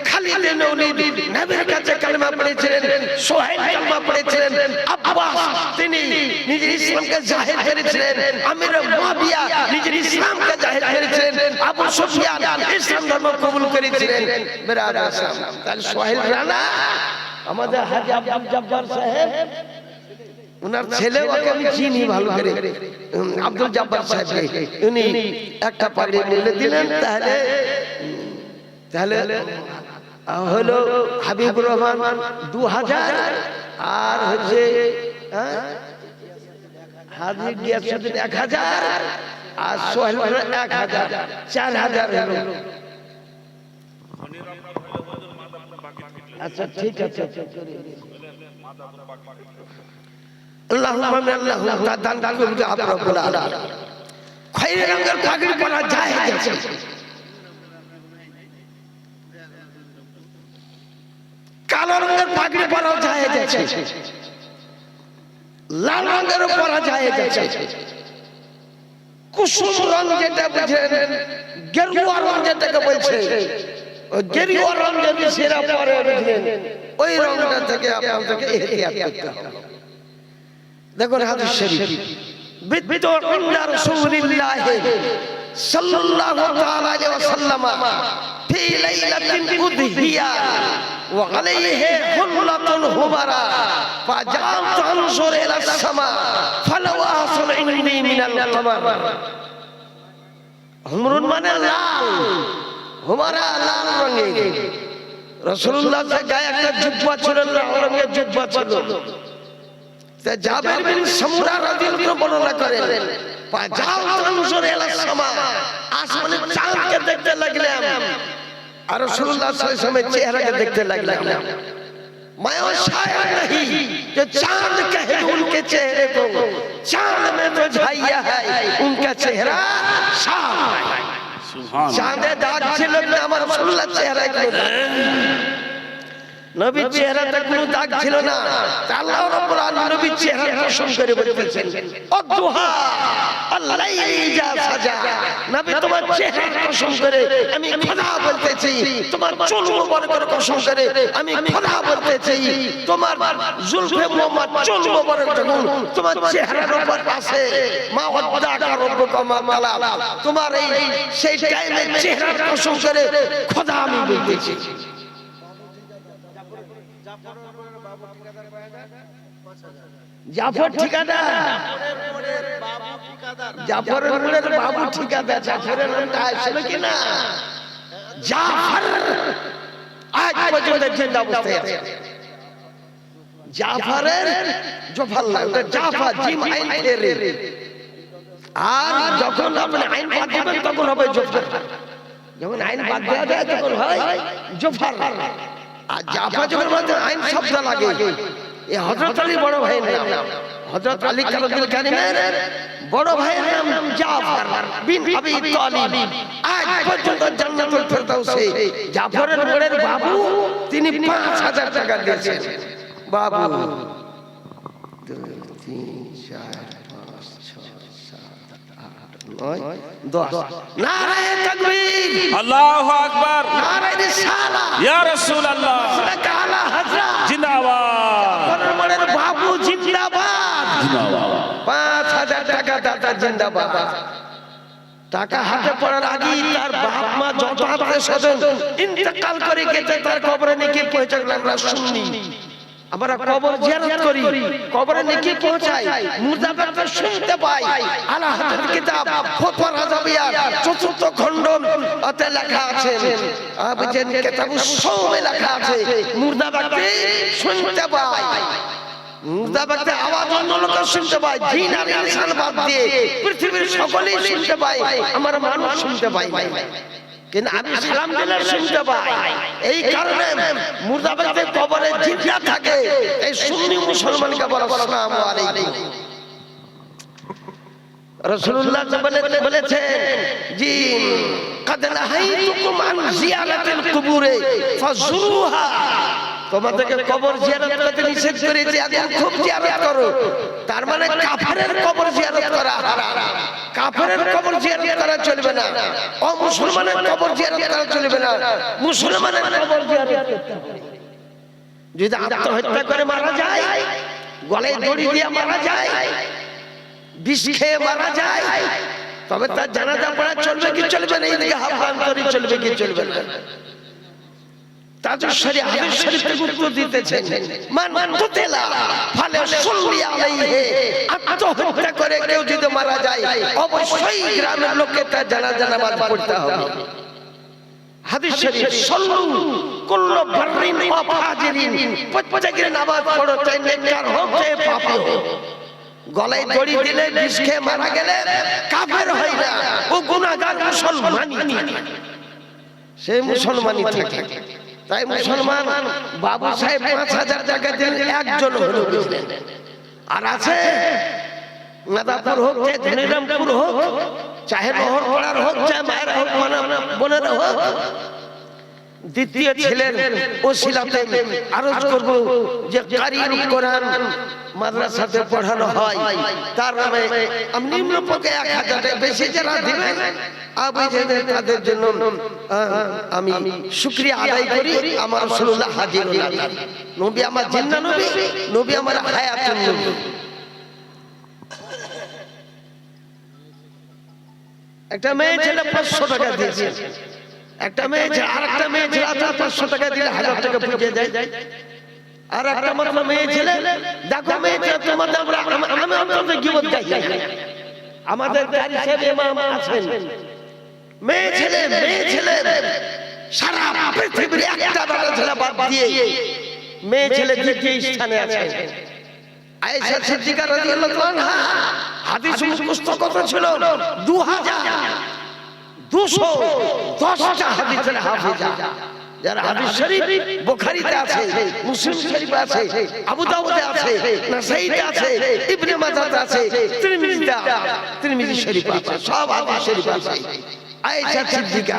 খালিদ বিন ওলীদ নবীর কাছে কালেমা পড়েছিলেন সোহাইল কালেমা পড়েছিলেন আব্বাস তিনি নিজের ইসলামকে জাহির করেছিলেন আমির মুয়াবিয়া নিজের ইসলামকে জাহির করেছিলেন আবু সুফিয়ান ইসলাম ধর্ম কবুল করেছিলেন বিরাদার সাহেব তাহলে সোহাইল রানা আমাদের হাজী আব্দুল জব্বার সাহেব উনার ছেলে ওকে আমি চিনি ভালো করে আব্দুল জব্বার সাহেব উনি একটা পাগড়ি মিলে দিলেন তাহলে হলো হাবিবুর রহমান 2000 আর হচ্ছে হাজী গিয়াসউদ্দিন 1000 আর সোহেল 1000 4000 হলো আচ্ছা ঠিক আছে আল্লাহুম্মা আল্লাহুম্মা দান দান করবে আল্লাহ রাব্বুল আলামিন খয়ের রঙের পাগড়ি পরা যায় গেছে কালো রঙের পাগড়ি পরা যায় গেছে লাল রঙের পরা যায় গেছে কুসুম রং যেটা বুঝেন গেরুয়া রং যেটাকে বলছে ওই গেরুয়া রং যদি সেরা পরে বুঝেন ওই রংটা থেকে আপনাদেরকে ইহতিয়াত করতে হবে দেখুন হাদিস শরীফ বিদ্যু ইনদা রাসূলিল্লাহ সাল্লাল্লাহু তাআলা আলাইহি ওয়াসাল্লাম ফি লাইলাতিন উদহিয়া ওয়া আলাইহি হুল্লাতুন হুবারা ফাজাআতু আনজুর ইলা সামা ফালাউ আহসান ইনদি মিনাল কামার। হুমরুন মানে লাল, হুমারা লাল রঙের। রাসূলুল্লাহর গায়ে একটা জুব্বা ছিল, লাল রঙের জুব্বা ছিল। তা জাবের বিন সামুরা রাদিয়াল্লাহু আনহু বর্ণনা করেন, ফাজাআতু আনজুর ইলা সামা, আসমানের চাঁদকে দেখতে লাগলাম আর রাসূলুল্লাহ সাল্লাল্লাহু আলাইহি ওয়াসাল্লামের চেহারাকে দেখতে লাগলাম। मैं वो शायर नहीं जो चांद कहे उनके चेहरे को, चांद में तो झाइया है उनका चेहरा साफ है। সুবহান चांदे दाग ছিল না আমার রাসূলুল্লাহ চেহারায় কোনো দাগ, নবীর চেহারাতে কোনো দাগ ছিল না। আল্লাহ রাব্বুল আলামিন নবীর চেহারা কসম করে বলতেছেন, অদুহা আল্লাইলি ইজা সাজা, নবী তোমার চেহারা কসম করে আমি খোদা বলতেছি, তোমার চুল মুবারকের কসম করে আমি খোদা বলতেছি, তোমার জুলফে মুবারক চুল মুবারক যখন তোমার চেহারার উপর আছে, মা ওয়াদাকা রব্বুকা মা মালা, তোমার এই সেই টাইমের চেহারার কসম করে খোদা আমি বলতেছি। জাফর ঠিকাদার, জাফরের মোড়ের বাবু ঠিকাদার, জাফরের নামটা আসলে কি না জাফর, আজ পর্যন্ত জিন্দা অবস্থায় আছে। জাফরের জফর লাগে জাফা, জিম আইন ফেরে, আর যখন আপনি আইন বাদ দিবেন তখন হবে জফর, যখন আইন বাদ দেওয়া যায় তখন হয় জফর। আর জাফা যখন আইন শব্দ লাগে, এই হযরত আলীর বড় ভাইয়ের নাম, হযরত আলী কারুল কারিমের বড় ভাইয়ের নাম জাফর বিন আবি তালিব। আজ পর্যন্ত জান্নাতুল ফেরদাউসে জাফরের মোড়ের বাবু তিনি 5000 টাকা দিয়েছেন। বাবু 2 3 4 5 6 7 8 9 10। নারায়ে তাকবীর, আল্লাহু আকবার, নারায়ে রিসালাত, ইয়া রাসূলুল্লাহ, আলা হযরত জিন্দাবাদ, মোড়ের বাবু জিন্দাবাদ, জিন্দাবাদ। 5000 টাকা দাতা জিন্দাবাদ। টাকা হাতে পড়ার আগেই তার বাপ মা যত আত্মীয় স্বজন ইন্তেকাল করে গেছে, তার কবরে নেকি পৌঁছে গেল আমরা শুনি। আমরা কবর জিয়ারত করি, কবরে নেকি পৌঁছাই, মুর্দা বার্তা শুনতে পাই। আলা হাতের কিতাব ফতোয়া রাজাবিয়া ৪র্থ খণ্ড অতে লেখা আছে, আবজেন কিতাবুস সওমে লেখা আছে, মুর্দা বার্তা শুনতে পাই, মুর্দা বার্তা আওয়াজ অন্য লোক শুনতে পায়, জিন আর ইনসান বাদ দিয়ে পৃথিবীর সকলেই শুনতে পায়, আমার মানুষ শুনতে পায়, কিন্তু আমি সালাম দিলে শুনতে পাই। এই কারণে মুর্দাবাদে কবরে জিন্দা থাকে এই সুন্নি মুসলমানকে বলা আসসালামু আলাইকুম। রাসূলুল্লাহ বলেছেন, জি কাদ নাহাইতুকুম আন জিয়ারাতিল কুবুরে ফাজুরুহা, তোমাদেরকে কবর জিয়ারত করতে নিষেধ করেছি, এখন খুব জিয়ারত করো। তার মানে কাফেরের কবর জিয়ারত করা হারাম, কাফেরের কবর জিয়ারত করা চলবে না, অমুসলমানের কবর জিয়ারত করা চলবে না, মুসলমানের কবর জিয়ারত করতে হবে। যদি আত্মহত্যা করে মারা যায়, গলায় দড়ি দিয়ে মারা যায়, বিষ খেয়ে মারা যায়, তবে তার জানাজা পড়া চলবে কি চলবে না, এইদিকে হাফান্তরি চলবে কি চলবে না। তাজুস শরীফ হাদিস শরীফ থেকে উত্তর দিতেছেন, মান কুতিলা ফালাসুল্লি আলাইহি, আত্মহত্যা করে কেউ যদি মারা যায় অবশ্যই গ্রামের লোককে তার জানাজা নামাজ পড়তে হবে। হাদিস শরীফ সাল্লু কুল্লু বাররিন ওয়া ফাজিরিন, প্রত্যেকের নামাজ পড়ো, চাই নেককার হোক চাই পাপী হোক। গলায় দড়ি দিলে বিষ খেয়ে মারা গেলে কাফের হয় না, ও গুনাহগার মুসলমানই থাকে, সে মুসলমানই থাকে। তাই মুসলমান বাবু সাহেব 5000 টাকা দিলেন, একজন হলো বুঝলেন। আর আছে নাদাপুর হোক চাই ধনিরামপুর হোক, চাহে নহর পাড়ার হোক চাই মায়ের হোক বোনের হোক, দ্বিতীয় ছেলের ওসিলাতে আরজ করব যে কারিউল কোরআন মাদ্রাসাতে পড়ানো হয়, তার নামে আমি নিম্নপক্ষে 1000 টাকা বেশি যারা দিবেন তাদের জন্য আমি শুকরিয়া আদায় করি। আমার রাসূলুল্লাহ হাজির নবী, আমার জিন্দা নবী, নবী আমার হায়াতুন নবী। একটা মেয়ে ছেলে 500 টাকা দিয়েছে, একটা মেয়ে ছেলে আর একটা মেয়ে ছেলে 500 টাকা দিলে 1000 টাকা পুজে যায়। আর একটা মাত্র মেয়ে ছেলে, দেখো মেয়ে ছেলে তোমাদের আমি অন্তত গীবত গাই না। আমাদের কারি সাহেব ইমাম আছেন, মেয়ে ছেলে সারা পৃথিবীর একটা বেটা ছেলে বাদ দিয়ে মেয়ে ছেলে দ্বিতীয় স্থানে আছে। আয়েশা সিদ্দিকা রাদিয়াল্লাহু আনহা হাদিস মুখস্থ কত ছিল? 2210টা হাদিসের হাফেজা। যারা হাদিস শরীফ বুখারীতে আছে, মুসলিম শরীফে আছে, আবু দাউদে আছে, নাসাঈতে আছে, ইবনে মাজাহতে আছে, তিরমিজি শরীফে আছে, সব হাদিস শরীফ আছে। আয়েশা সিদ্দিকা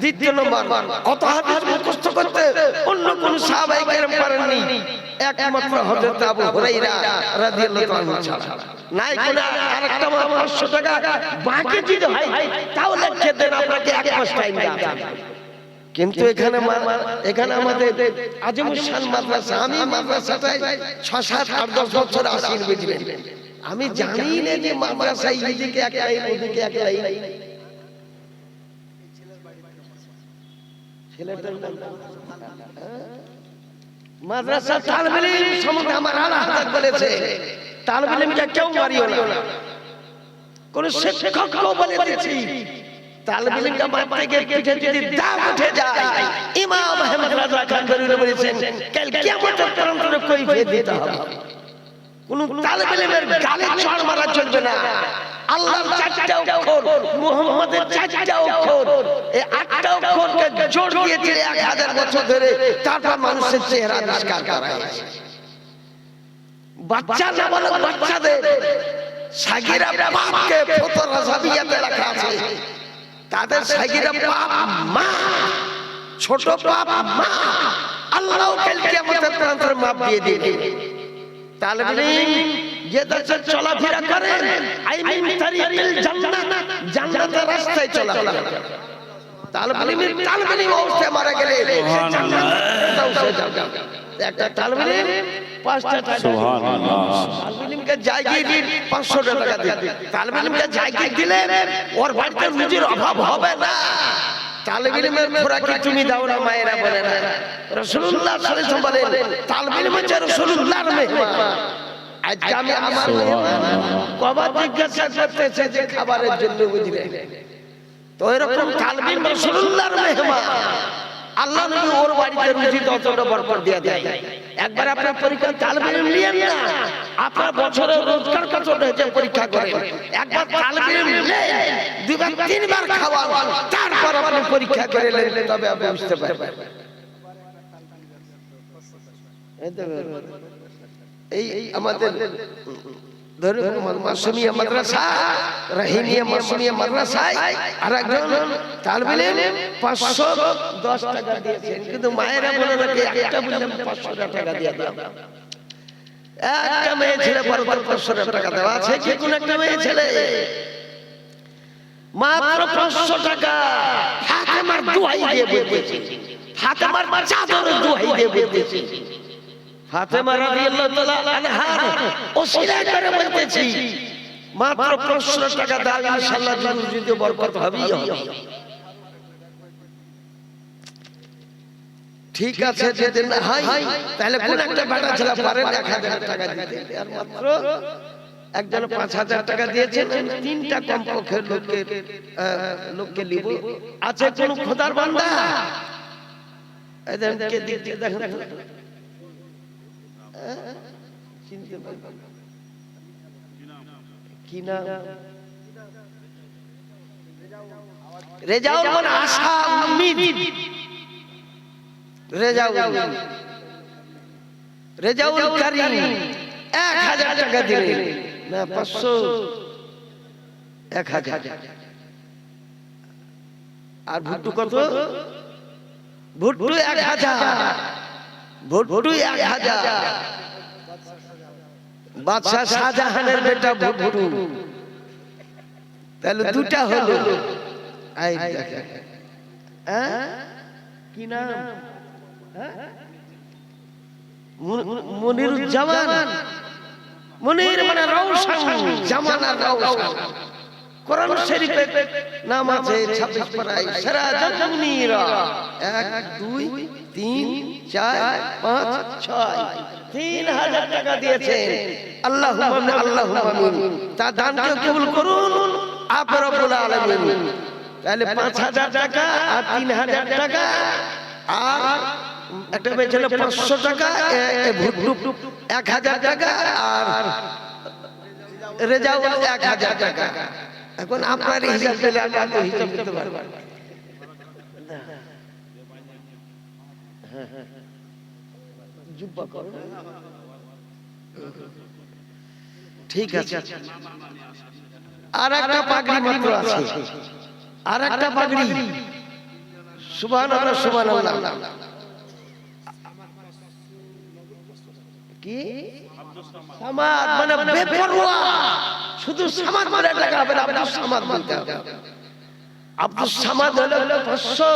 দ্বিতীয় নম্বর। কত হাদিস মুখস্থ করতে অন্য কোন সাহাবায়ে কেরাম পারেননি, একমাত্র হযরত আবু হুরায়রা রাদিয়াল্লাহু আনহু ছাড়া। নাই কোন আরেকটা 500 টাকা বাকি যদি হয় তাও লিখে দেন, আপনাকে 1 মাস টাইম দেওয়া। কিন্তু এখানে আমাদের আজিমুল শান মাদ্রাসা, আমি মাদ্রাসাটায় 6, 7, 8, 10 বছর আসি বুঝলেন। আমি জানি না যে মাদ্রাসায় এইদিকে এক লাইন ওদিকে এক লাইন। মাদ্রাসা তালিবে ইলম সম্বন্ধে আমার আলা হাজাত বলেছে, তালিবে ইলমকে কেউ মারিও না। কোন শিক্ষককেও বলে দিয়েছি, তালিবে ইলমকে মারতে গিয়ে পিঠে যদি দাগ উঠে যায়, ইমাম আহমদ রাজা খান বরির বলেছেন কাল কিয়ামতের প্রান্তরে কৈফিয়ত দিতে হবে। কোন তালিবে ইলমের গালে চড় মারা চলবে না। আল্লাহর 4টা অক্ষর, মুহাম্মাদের 4টা অক্ষর, এই 8টা অক্ষরকে জোড় দিয়েছে 1000 বছর ধরে, তারপর মানুষের চেহারা আবিষ্কার করা হয়েছে। বাচ্চা না বলে বাচ্চাদের সাগীরা বাপকে ফতরা সাবিয়াতে লেখা আছে, তাদের সাগীরা বাপ মা, ছোট বাপ মা, আল্লাহ কাল কিয়ামতের প্রান্তরে মাপ দিয়ে দিবে। তালিবে ইলম যে দেশে চলাফেরা করেন, আইমিন তারিকিল জান্নাত, জান্নাতের রাস্তায় চলাফেরা করেন। তালিবে ইলম অবস্থায় মারা গেলে একটা তালিবে ইলম 5টা টাকা, তালিবে ইলমকে জায়গিয়ে দিন 500 টাকা দিন। তালিবে ইলমকে জায়গিয়ে দিলে ওর বাড়িতে রুজির অভাব হবে না। তালিবে ইলমের খোরাকি তুমি দাও না, মায়েরা বলে না। রাসূলুল্লাহ সাল্লাল্লাহু আলাইহি ওয়াসাল্লাম বলেন তালিবে ইলম হচ্ছে রাসূলুল্লাহর মেহমান। আজকে আমি আমার মেহমান কবার জিজ্ঞাসা করতেছে যে খাবারের জন্য বুঝলেন, তো এরকম তালিবে ইলম রাসূলুল্লাহর মেহমান। আল্লাহ নবী ওর বাড়িতে রুজি ততটা বরকত দিয়ে দেয়। একবার আপনার পরীক্ষা তালিবে ইলম নিয়েন না, আপনার বছরে রোজগার কত হয়েছে পরীক্ষা করেন। একবার তালিবে ইলম নেন, 2বার 3বার খাওয়ান, তারপর আপনি পরীক্ষা করে নেন, তবে আপনি বুঝতে পারবেন। এই আমাদের ধরুন মাসুমিয়া মাদ্রাসা, রাহিমিয়া মাসুমিয়া মাদ্রাসায় আরেকজন তালিবে ইলম 510 টাকা দিয়েছেন, কিন্তু মায়েরা বলে রাখে একটা বললাম 500 টাকা দিয়ে দাও। একটা মেয়ে ছেলে পরপর 500 টাকা দেওয়া আছে, কি কোন একটা মেয়ে ছেলে মাত্র 500 টাকা ফাতেমার দোহাই দিয়ে বলতেছে, ফাতেমার চাদর দোহাই দিয়ে বলতেছে। ফাতেমা রাদিয়াল্লাহু তাআলা আনহা ওসিলা করে বলতেছি মাত্র 500 টাকা দাও, ইনশাআল্লাহ যদি বরকত হবেই হবে। ঠিক আছে যদি না হয় তাহলে কোন একটা বেটা ছেলে পারেন 1000 টাকা দিতে, আর মাত্র একজন 5000 টাকা দিয়েছেন। 3টা কমপক্ষে লোককে নিব। আছে কোন খোদার বান্দা এদেরকে দিতে দেখেন চিনতে পারবেন কি না? রেজাউল মানে আশা উম্মিদ, রেজাউল কারীম 1000 টাকা দিলেন না, 500 1000। আর ভুট্টু কত? ভুট্টু 1000, ভুট্টু 1000। বাদশা শাহজাহানের বেটা ভুট্টু, তাহলে 2টা হলো। এই দেখেন কি নাম? মনিরুজ্জামান। মনির মানে রওশন, জামানার রওশন। কোরআন শরীফে নাম আছে 26 পারায় সারা জামুনিরা 1 2 3 4 5 6 3000 টাকা দিয়েছেন আল্লাহুম্মা আল্লাহুম্মা আমিন তার দানকে কবুল করুন আপ রব্বুল আলামিন তাহলে 5000 টাকা আর 3000 টাকা আর একটা বেচলে 500 টাকা ভুট্টু 1000 টাকা আর রেজাউল 1000 টাকা এখন আপনার হিসাব দিলে আমরা তো হিসাব করতে পারবো না জুব্বা করো ঠিক আছে আর একটা পাগড়ি মাত্র আছে আর একটা পাগড়ি সুবহানাল্লাহ সুবহানাল্লাহ কি সামাদ মানে বেপরোয়া শুধু সামাদ বলে টাকা হবে না আব্দুস সামাদ বলতে হবে আব্দুস সামাদ হলো 500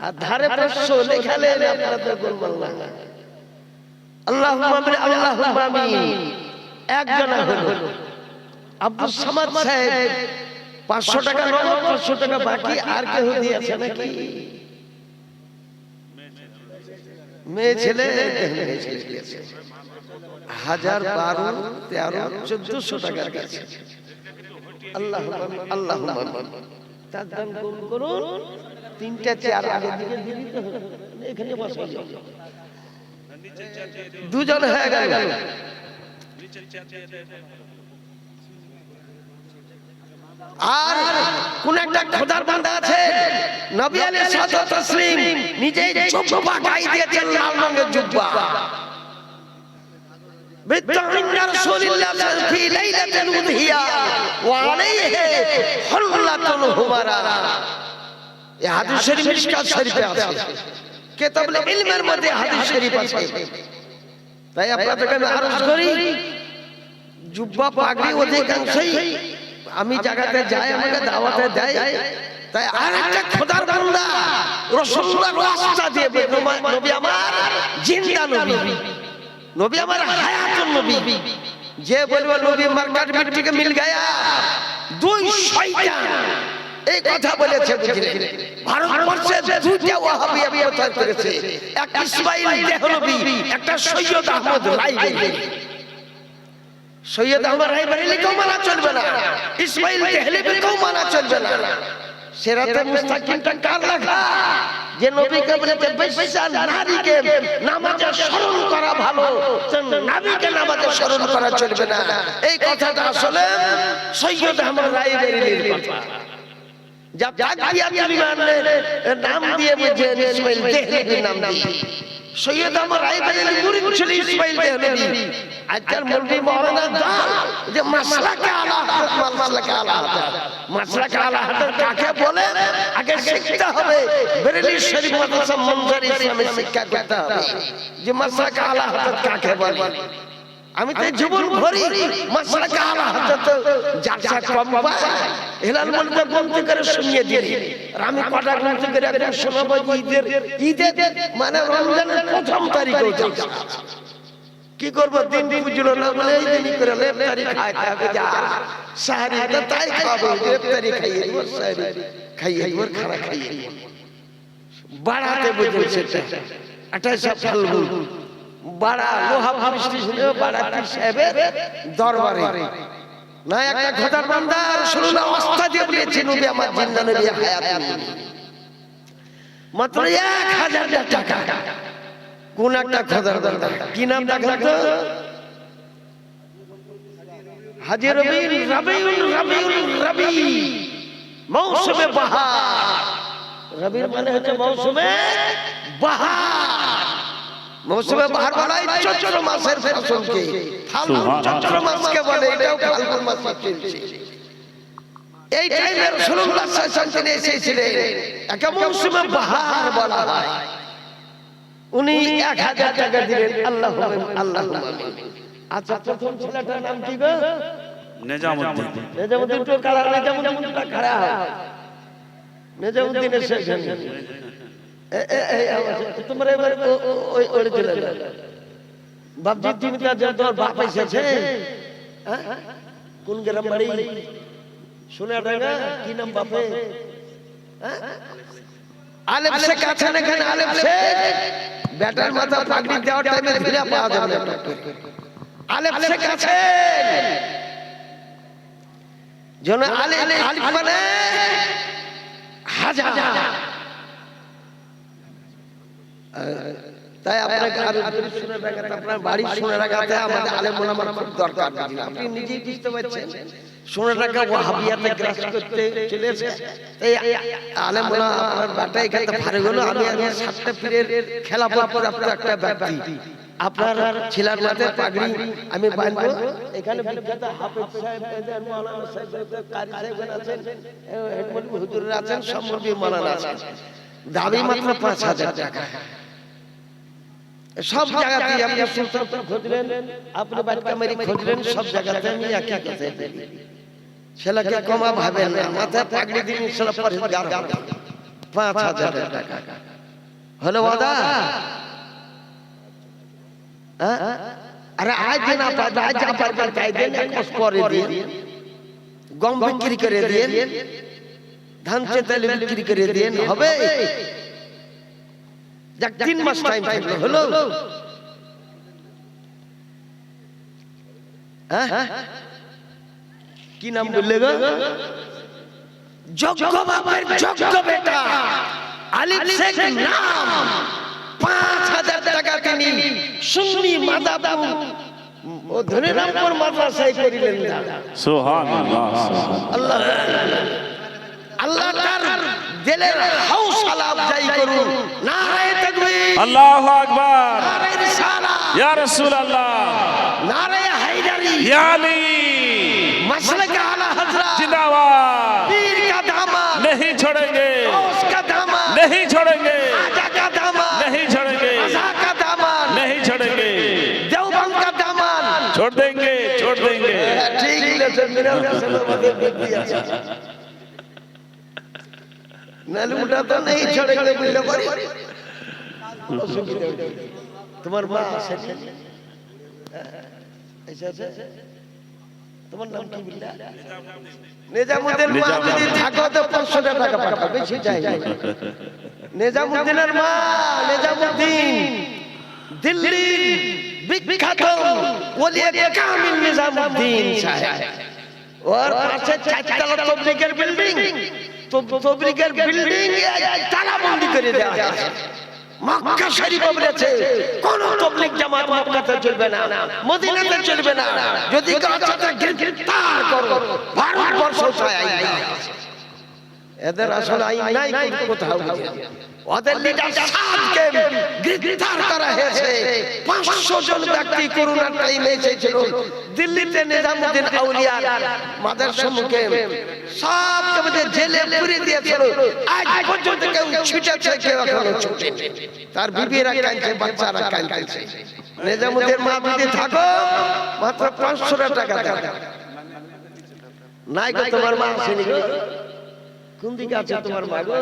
আর ধারে 500 লেখালে আপনারা তো বলবেন না আল্লাহুম্মা আমিন আল্লাহুম্মা আমিন একজন হলো আব্দুস সামাদ সাহেব 500 টাকা নগদ 500 টাকা বাকি আর কেউ দিয়েছে নাকি মেয়ে ছেলে 1012 13 1400 টাকার কাছে আল্লাহুম্মা তার দান কবুল করুন তিনটা চেয়ার আগে দিকে দিবি তো এখানে বসে যাও দুজন হয়ে গেল আর কোন একটা খোদার বান্দা আছে নবী আলাইহিস সালাতু তাসলিম নিজেই জুব্বা গায়ে দিয়েছেন লাল রঙের জুব্বা বিতাইন রাসূলুল্লাহ ফি লাইলাতিল উদহিয়া ওয়া আলাইহি হুল্লাতুল হুমারা এই হাদিস শরীফ মিশকাত শরীফে আছে কিতাবুল ইলমের মধ্যে হাদিস শরীফ আছে তাই আপনাদেরকে আমি আরজ করি জুব্বা পাগড়ি অধিকাংশই আমি জায়গাতে যাই আমাকে দাওয়াতে দেয় তাই আরেকটা খোদার বান্দা রাসূলুল্লাহ রাস্তা দিয়ে নবী আমার জিন্দা নবী নবী আমার হায়াতুন নবী যে বলবে নবী মার্কাট মিট্টি কে মিল গয়া দুই শয়তান এই কথা বলেছে বুঝলেন ভারতবর্ষে দুইটা ওয়াহাবিয়া প্রচার করেছে এক ইসমাইল দেহলভী একটা সৈয়দ আহমদ রায়বেরেলী সৈয়দ আহমদ রায়বেরেলী কেউ মানা চলবে না ইসমাইল দেহলভী কেউ মানা চলবে না সিরাতে মুস্তাকিমটা কার লেখা যে নবীকে বলেছে বেশাল নারীকে নামাজে স্মরণ করা ভালো নবীকে নামাজে স্মরণ করা চলবে না এই কথাটা আসলে সৈয়দ আহমদ রায়বেরেলীর কথা जब ताकबियातुल ईमान नाम दिए मुझे इस्माइल देहलवी नाम दिए सैयद अहमद रायबरेली मुरीद ছিল ইসমাইল দেহলভী আজকাল মৌলভী মাওলানা দাল যে মাসলাকে আলা হযরত মাসলাকে আলা হযরত মাসলাকে আলা হযরত কাকে বলে আগে শিখতে হবে বেরেলী শরীফ মাদ্রাসা মনজার ইসলামে শিক্ষা করতে হবে যে মাসলাকে আলা হযরত কাকে বলে আমি তো জীবন ভরি মাসলাকে আলা হযরত যার কম পায় হেলাল বলতে বলতে করে শুনিয়ে দিই আর আমি কটা গ্রন্থ করে একদম শোনাবো ঈদের মানে রমজানের প্রথম তারিখে কি করব দিন বুঝলো না বলে এই দিনই করে ইফতারি খাইতে হবে যা সাহারি তো তাই খাবো ইফতারি খাইয়ে দিব সাহারি খাইয়ে দিব খানা খাইয়ে দিব বাড়াতে বুঝুন সেটা 28 ফাল্গুন বাড়া লোহা বৃষ্টি ছিল বাড়া পীর সাহেবের দরবারে না একটা খোদার বান্দা রাসূলুল্লাহ ওয়াস্তা দিয়ে বলেছেন নবী আমার জিন্দা নবী হায়াত মাত্র 1000 টাকা কোন একটা খোদার বান্দা কি নাম রাখলো তো হাজী রবি মৌসুমে বাহার রবি মানে হচ্ছে মৌসুমে বাহার মৌসুমে বাহার বলা হয় চৈত্র মাসের ফসলকে ফাল্গুন চৈত্র মাসকে বলে এটাও ফাল্গুন মাস চলছে এই টাইমে রাসূলুল্লাহ সাল্লাল্লাহু আলাইহি ওয়াসাল্লাম এসেছিলেন একে মৌসুমে বাহার বলা হয় উনি 1000 টাকা দিলেন আল্লাহুম্মা আচ্ছা প্রথম ছেলেটার নাম কি গো নেজামুদ্দিন তো কালা নেজামুদ্দিনটা খাড়া নেজামুদ্দিনের শেখান তোমরা এবার ওই ওড়ে চলে যাও বাপজি তুমি তো তোর বাপ এসেছে কোন গ্রাম বাড়ি? সোনাডাঙ্গা। কি নাম বাপে? আলেম শেখ আছেন এখানে? আলেম শেখ বেটার মাথা পাগড়ি দেওয়ার টাইমে ফিরে পাওয়া যাবে না। আলেম শেখ আছেন? জন আলেম আলিফ মানে হাজার। তাই আপনাকে আরো যদি শুনে রাখেন, আপনার বাড়ি শুনে রাখাতে আমাদের আলেম ওলামার খুব দরকার। আপনি নিজেই বুঝতে পারছেন শুনে রাখা ওয়াহাবিয়াতে গ্রাস করতে চলেছে। এই আলেম ওলামা আপনার বাটা এখানে ভারে হলো। আমি সাতটা পীরের খেলাফত প্রাপ্ত একটা ব্যক্তি। আপনার ছেলের মাথায় পাগড়ি আমি বাঁধবো। এখানে বিখ্যাত হাফেজ সাহেব, মাওলানা সাহেব, কারি সাহেব আছেন, হেডমলি হুজুররা আছেন, সব মুরব্বি মাওলানা আছেন। দাবি মাত্র ৫,০০০ টাকা। সব জায়গাতে আপনি সুলতানপুর খুঁজলেন, আপনি বাটকামারি খুঁজলেন, সব জায়গাতে আমি একই কথা বলি, ছেলেকে কমা ভাবেন না, মাথায় পাগড়ি দিন ইনশাআল্লাহ পরেজগার হবে। ৫,০০০ টাকা হলো ওয়াদা? আরে আজ না পারবে, আজ যা পারবেন তাই দেন, ১ মাস পরে দিন। গম বিক্রি করে দিন, ধান চেতালি বিক্রি করে দিন, হবে? যাক ৩ মাস টাইম থাকলো, হলো? কি নাম বললে গো? যোগ্য বাপের যোগ্য বেটা আলিফ শেখ নাম। ৫,০০০ টাকা তিনি সুন্নি মাদাবপুর ও ধনিরামপুর মাদ্রাসায় করিলেন না। সুবহানাল্লাহ। আল্লাহ আল্লাহ তার দিলের হৌসলা আফজাই করুন। নারে তাকবীর, আল্লাহু আকবার, নারে রিসালাত, ইয়া রাসূলুল্লাহ, নারে হায়দারি, ইয়া আলী, मसलक आला हजरत जिंदाबाद, पीर का दामन नहीं छोड़ेंगे, गौस का दामन नहीं छोड़ेंगे, आजा का दामन नहीं छोड़ेंगे, रज़ा का दामन नहीं छोड़ेंगे, देवबंद का दामन छोड़ देंगे, छोड़ देंगे। ठीक है मेरा फैसला मत दिया नाले उठा तो नहीं छोड़ेंगे बोले पर तुम्हार मां আছে ऐसा ऐसा তোমার নাম কি বললা? নিজামউদ্দিন মা যদি থাকো তো ৫০০ টাকা পাঠাবে, বেশি চাই না। নিজামউদ্দিনের মা, নিজামউদ্দিন দিল্লির বিখ্যাত ওলিয়ে কামিল নিজামউদ্দিন সাহেব। ওর পাশে ৪তলা তবলিগের বিল্ডিং, তবলিগের বিল্ডিং তালাবন্দি করে দেওয়া হয়েছে। মক্কা শরীফে বলেছে কোন তবলিগ জামাত মক্কাতে চলবে না, মদিনাতে চলবে না, যদি কাউকে গ্রেফতার করো ভারতবর্ষ ছায় আইন আছে। এদের আসলে আইন নাই কোথাও, ওদের লিডার সাদকে গ্রেফতার করা হয়েছে। ৫০০ জন ব্যক্তি করোনার টাইমে এসেছিল দিল্লিতে নিজামউদ্দিন আউলিয়া মাদ্রাসার সম্মুখে, সবকে মধ্যে জেলে পুরে দিয়েছিল। আজ পর্যন্ত কেউ ছুটেছে, কেউ এখনো ছুটেনি। তার বিবিরা কাঁদছে, বাচ্চারা কাঁদছে। নিজামউদ্দিন মা যদি থাকো মাত্র ৫০০ টাকা দাও। নাই গো তোমার মা আসেনি গো? কোন দিকে আছে তোমার মা গো?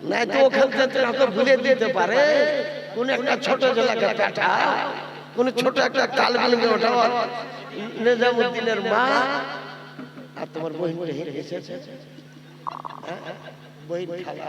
নাই তো ওখান থেকে হয়তো ভুলে দিতে পারে। কোন একটা ছোট জেলাকে পাঠা, কোন ছোট একটা কালবিলকে ওঠাও। নিজামউদ্দিনের মা আর তোমার বহিন এসেছে, বহিন খালা